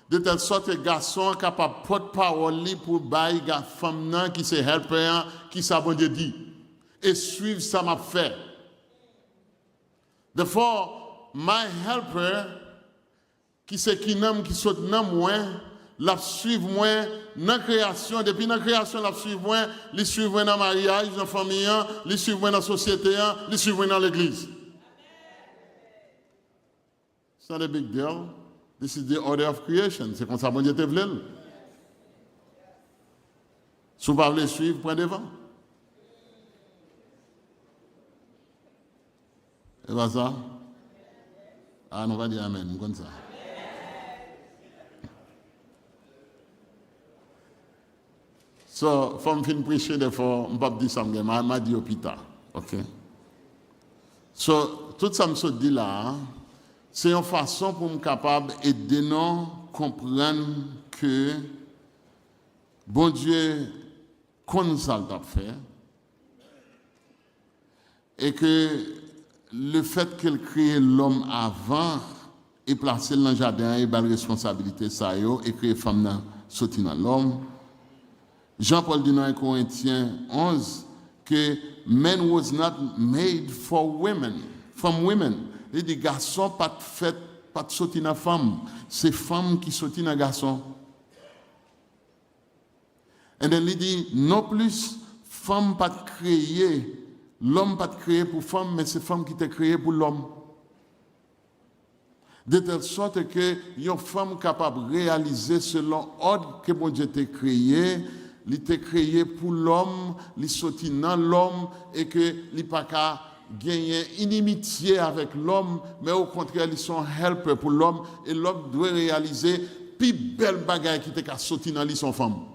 de telle sorte que le garçon est capable de porter parole pour bailler la femme qui se helper, qui ça bon Dieu dit. Et suivre ça m'a fait. Therefore, my helper, qui c'est qui n'aime, qui saute dans moi, la suivre moi dans la création, depuis la création, la suivre moi, les suivre dans le mariage, dans la famille, les suivre dans la société, les suivre dans l'église. C'est not a big deal. This is the order of creation. C'est comme ça que Dieu te voulait. Si vous ne pouvez pas suivre, prenez devant. Et pas ça? Ah, on va dire amen, comme ça. So, faut me finir prêcher des fois, on ne peut pas dire ça, mais m'a dit au pita. OK? So, tout ça me dit là, c'est une façon pour me capable d'aider nous à comprendre que bon Dieu connaît ça le fait et que le fait qu'il crée l'homme avant et placer dans le jardin et la responsabilité ça et créer femme dans sortir dans l'homme. Jean-Paul dit dans 1 Corinthiens 11 que men was not made for women, from women. Il dit garçon pas fait pas sortir dans femme, c'est femme qui sortit dans garçon. Et then il dit non plus femme pas créée, l'homme pas créé pour femme, mais c'est femme qui t'a créé pour l'homme. De telle sorte que une femme capable de réaliser selon l'ordre que bon Dieu t'a créé, il t'a créé pour l'homme, il sorti dans l'homme et que il pas qu'à gagner inimitié avec l'homme, mais au contraire, ils sont helpers pour l'homme et l'homme doit réaliser plus belle bagaille qui t'a sorti dans lui son femme.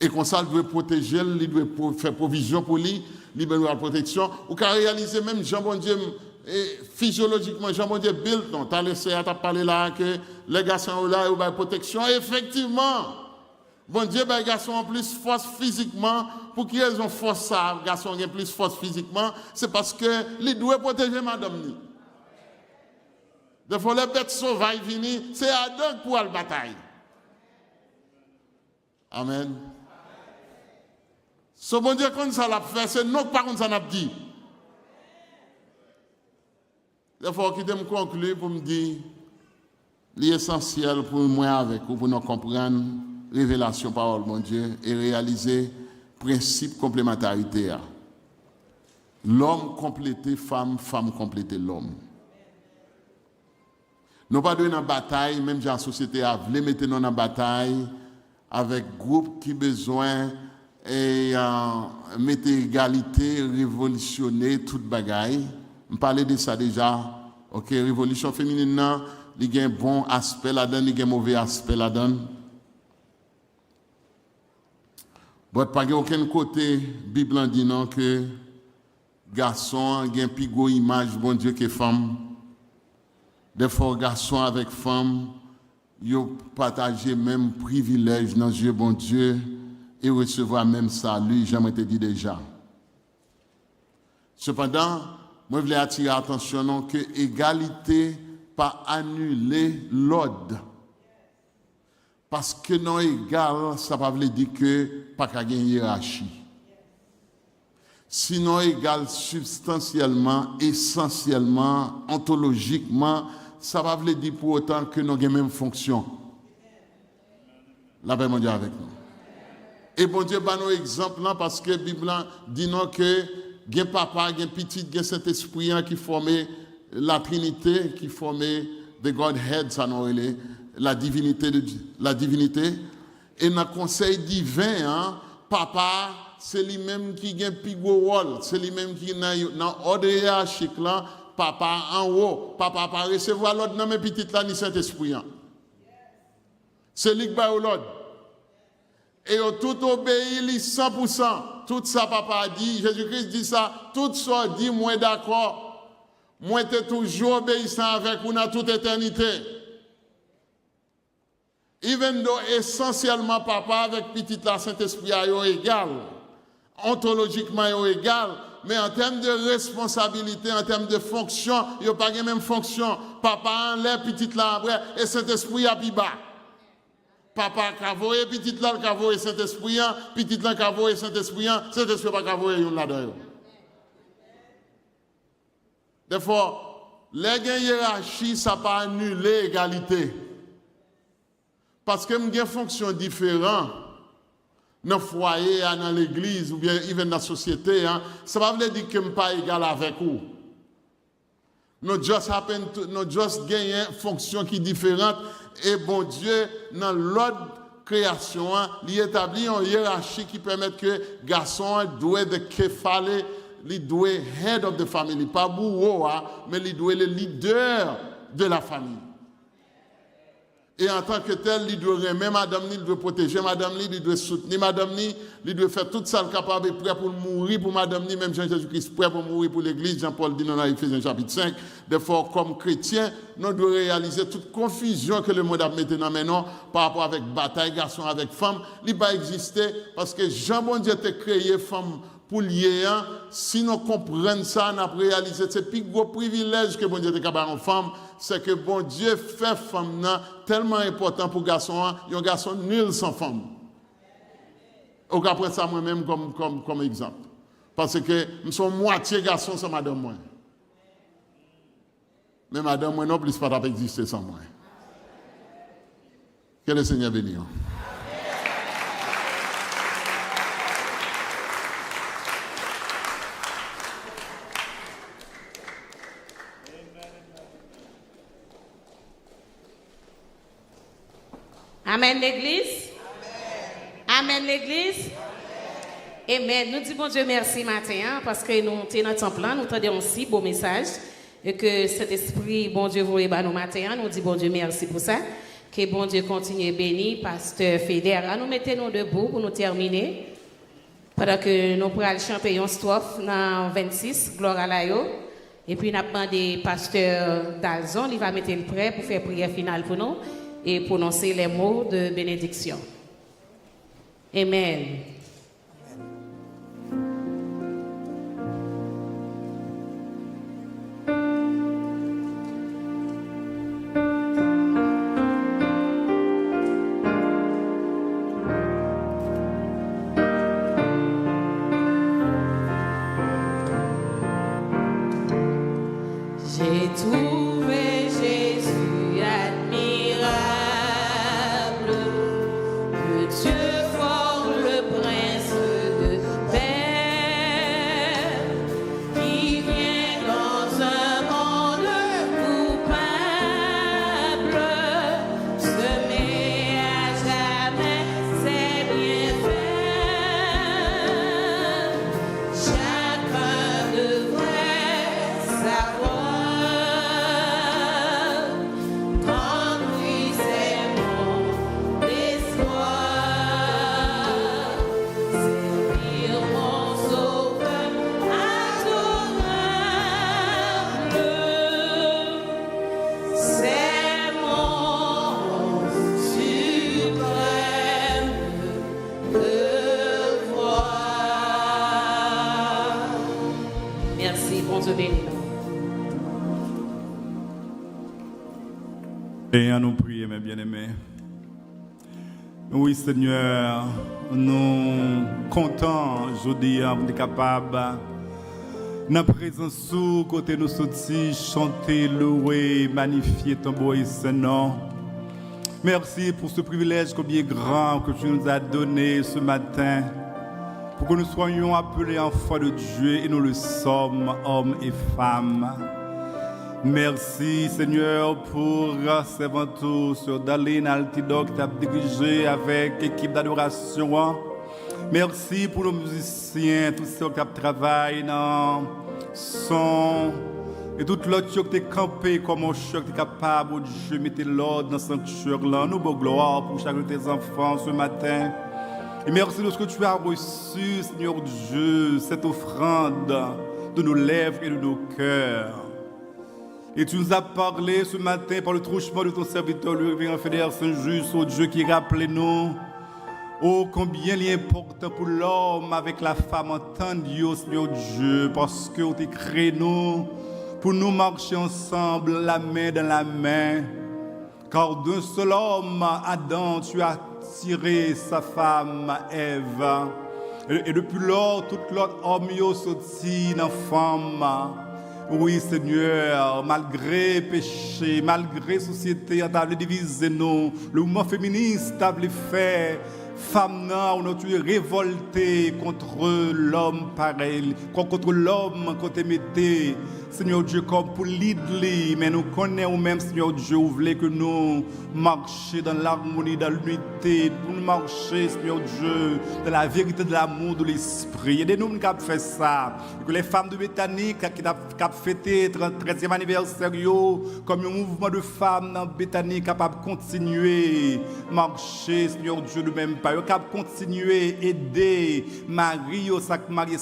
Et comme ça, il doit protéger, il doit faire provision pour lui, il doit la protection. Ou qu'à réaliser même Jean bon Dieu, physiologiquement, Jean bon Dieu build, tu as laissé à parler là que les garçons là, ils ont protection. Effectivement, bon Dieu, les garçons ont plus force physiquement. Pour qu'ils ont force ça, les garçons ont plus force physiquement, c'est parce que ils doivent protéger madame. Des fois, les bêtes sauvages viennent, c'est Adam pour la bataille. Amen. Ce bon Dieu, quand ça l'a fait, c'est nous par contre ça l'a dit. Des fois, qui me conclure pour me dire, l'essentiel pour moi avec vous, pour nous comprendre révélation parole mon Dieu et réaliser principe complémentarité. L'homme complété femme, femme complété l'homme. Nous pas dans une bataille, même si la société a voulu mettre dans une bataille avec groupe qui besoin et mettre égalité, révolutionner toute bagaille. On parlait de ça déjà. OK, révolution féminine, il y a un bon aspect là-dedans, il y a un mauvais aspect là-dedans. Bon, pas aucun côté Bible dit non que garçon a une plus grosse image bon Dieu que femme. Des fois garçon avec femme, ils partagent même privilège dans Dieu bon Dieu et recevoir même salut, j'aimerais te dire déjà. Cependant, moi je voulais attirer l'attention que égalité pas annuler l'ordre. Parce que non égal, ça ne veut pas dire que pas qu'il y a une hiérarchie. Sinon égal substantiellement, essentiellement, ontologiquement, ça ne veut pas dire pour autant que nous avons les mêmes fonctions. La paix mondiale avec nous. Et bon Dieu, bah nos exemples là, parce que la Bible dit non que il y a papa, il y a petit, il y a Saint-Esprit qui formait la Trinité, qui formait the Godhead, ça nous relève. La divinité, et dans le conseil divin, hein, papa, c'est lui-même qui a un plus gros rôle, c'est lui-même qui est dans l'ordre hiérarchique là, papa en haut, papa pas recevoir l'ordre dans mes petites là, ni Saint-Esprit. C'est lui qui va l'ordre. Et tout obéit 100%. Tout ça, papa a dit, Jésus-Christ dit ça, tout ça dit, moi d'accord, moi t'es toujours obéissant avec vous dans toute éternité. Even though essentiellement papa avec petit la Saint-Esprit est égal, ontologiquement est égal, mais en termes de responsabilité, en termes de fonction, il n'y a pas la même fonction. Papa enlève petit là après et Saint-Esprit a plus bas. Papa cavo et petit là cavo et Saint-Esprit, petit là cavo et Saint-Esprit, Saint-Esprit pas cavo et là-dedans. Des fois, les hiérarchies, ça pas annuler l'égalité. Parce que j'ai une fonction différente dans le foyer, dans l'église, ou bien even dans la société, hein, ça ne veut pas dire que je ne suis pas égal avec vous. Nous just gagnons une fonction qui est différente et bon Dieu, dans l'ordre création, il établit une hiérarchie qui permet que le garçon doit être kéfalé, il doit être head of the family, pas bourreau, mais il doit être le leader de la famille. Et en tant que tel, il doit aimer madame, il doit protéger madame, il doit soutenir madame, il doit faire tout ça le capable, prêt pour mourir pour madame, même Jean-Jésus-Christ prêt pour mourir pour l'église. Jean-Paul dit dans Éphésiens chapitre 5. Des fois, comme chrétiens, nous devons réaliser toute confusion que le monde a mis dans maintenant par rapport avec bataille, garçon avec femme. Il ne va pas exister parce que Jean-Bon Dieu a créé femme pour lier. Si nous comprenons ça, nous avons réalisé c'est le plus gros privilège que bon Dieu a capable en femme, c'est que bon Dieu fait femme tellement important pour garçon, un garçon nul sans femme. Ou après ça moi-même comme exemple. Parce que nous sommes moitié garçon sans madame moi. Mais madame moi non plus pas exister sans moi. Que le Seigneur bénisse. Amen l'église. Amen l'église. Amen. Nous disons bon Dieu merci matin parce que nous sommes dans notre plan, nous entendons aussi beau message et que cet esprit bon Dieu vous nous matin, nous disons bon Dieu merci pour ça. Que bon Dieu continue à bénir pasteur Fédère. Nous mettons-nous debout pour nous terminer. Pendant que nous pourrons chanter une strophe dans 26 gloire à l'Aïe. Et puis nous avons demandé pasteur Dalzon, il va mettre le prêt pour faire prière finale pour nous et prononcer les mots de bénédiction. Amen. trouvé Jésus admirable, le Dieu fort, le prince de paix, qui vient dans un monde coupable, semer à jamais ses bienfaits. Chacun devrait savoir qu'en lui c'est mon espoir, servir mon sauveur adorable, c'est mon suprême devoir. Merci, bon Dieu béni. Et à nous prier, mes bien-aimés. Oui, Seigneur, nous comptons aujourd'hui d'être capables, dans la présence sous côté nous sortir, chanter, louer, magnifier ton beau et saint nom. Merci pour ce privilège combien grand que tu nous as donné ce matin, pour que nous soyons appelés enfants de Dieu et nous le sommes, hommes et femmes. Merci Seigneur pour servantou sur Daline Altidoc qui t'a dirigé avec équipe d'adoration. Merci pour nos musiciens, tous ceux qui travaillent dans son et tout l'autre qui est campé comme un choc qui est capable de Dieu mettre l'ordre dans ce sanctuaire là. Nous beau gloire pour chacun de tes enfants ce matin. Et merci de ce que tu as reçu, Seigneur Dieu, cette offrande de nos lèvres et de nos cœurs. Et tu nous as parlé ce matin par le truchement de ton serviteur, le révérend Fédère Saint-Just, au Dieu qui rappelait nous, oh combien il est important pour l'homme avec la femme entendre, Seigneur Dieu, parce que tu as créé nous pour nous marcher ensemble, la main dans la main. Car d'un seul homme, Adam, tu as tiré sa femme, Ève. Et depuis lors, tout l'autre homme est sorti dans la femme. Oui, Seigneur, malgré péché, malgré société, on t'a divisé nous. Le mouvement féministe t'a fait. Femmes, on a révolté contre l'homme pareil, contre l'homme qu'on t'aimait. Seigneur Dieu, comme pour l'idée, mais nous connaissons même, Seigneur Dieu, vous voulez que nous marchions dans l'harmonie, dans l'unité, pour nous marcher, Seigneur Dieu, dans la vérité de l'amour de l'esprit. Aidez-nous à faire ça. Et que les femmes de Béthanie qui ont fêté le 13e anniversaire, comme un mouvement de femmes dans Béthanie, capable de continuer à marcher, Seigneur Dieu, de même pas. Capable de continuer à aider Marie, Marie,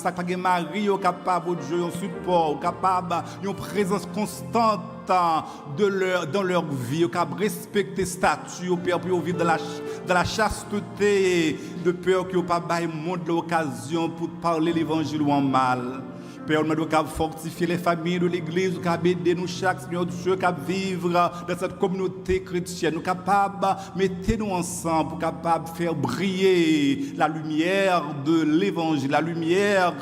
capable de Dieu, un support, capable une présence constante dans leur vie, capable de respecter le statut, Père, pour vivre dans la chasteté, de peur qu'il n'y ait pas de monde l'occasion pour parler l'évangile ou en mal. Père, nous devons fortifier les familles de l'Église, nous devons aider nous chaque Seigneur Dieu à vivre dans cette communauté chrétienne. Nous sommes capables de mettre nous ensemble pour capables de faire briller la lumière de l'Évangile, la lumière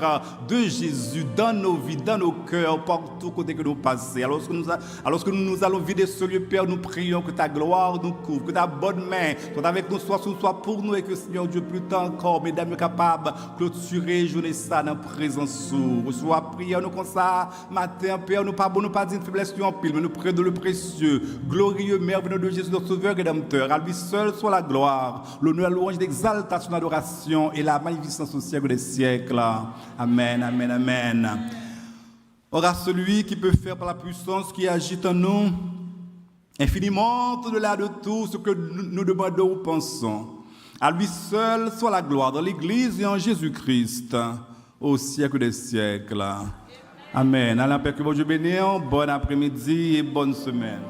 de Jésus dans nos vies, dans nos cœurs, partout côté que nous passons. Alors que nous allons vider ce lieu, Père, nous prions que ta gloire nous couvre, que ta bonne main soit avec nous, soit pour nous et que Seigneur Dieu, plus tard encore, mesdames, nous capables de clôturer journée ça dans la présence sous. Prière nous comme ça matin, Père, nous pas dire une faiblesse en pile, mais nous prions de le précieux, glorieux, merveilleux de Jésus, notre Sauveur rédempteur. À lui seul soit la gloire, l'honneur, la louange, l'exaltation, l'adoration et la magnificence au siècle des siècles. Amen, amen, amen. Or à celui qui peut faire par la puissance qui agite en nous infiniment au-delà de tout ce que nous demandons ou pensons. À lui seul soit la gloire dans l'Église et en Jésus-Christ au siècle des siècles. Amen. Allons, Père, que bon Dieu bénisse, bon après-midi et bonne semaine.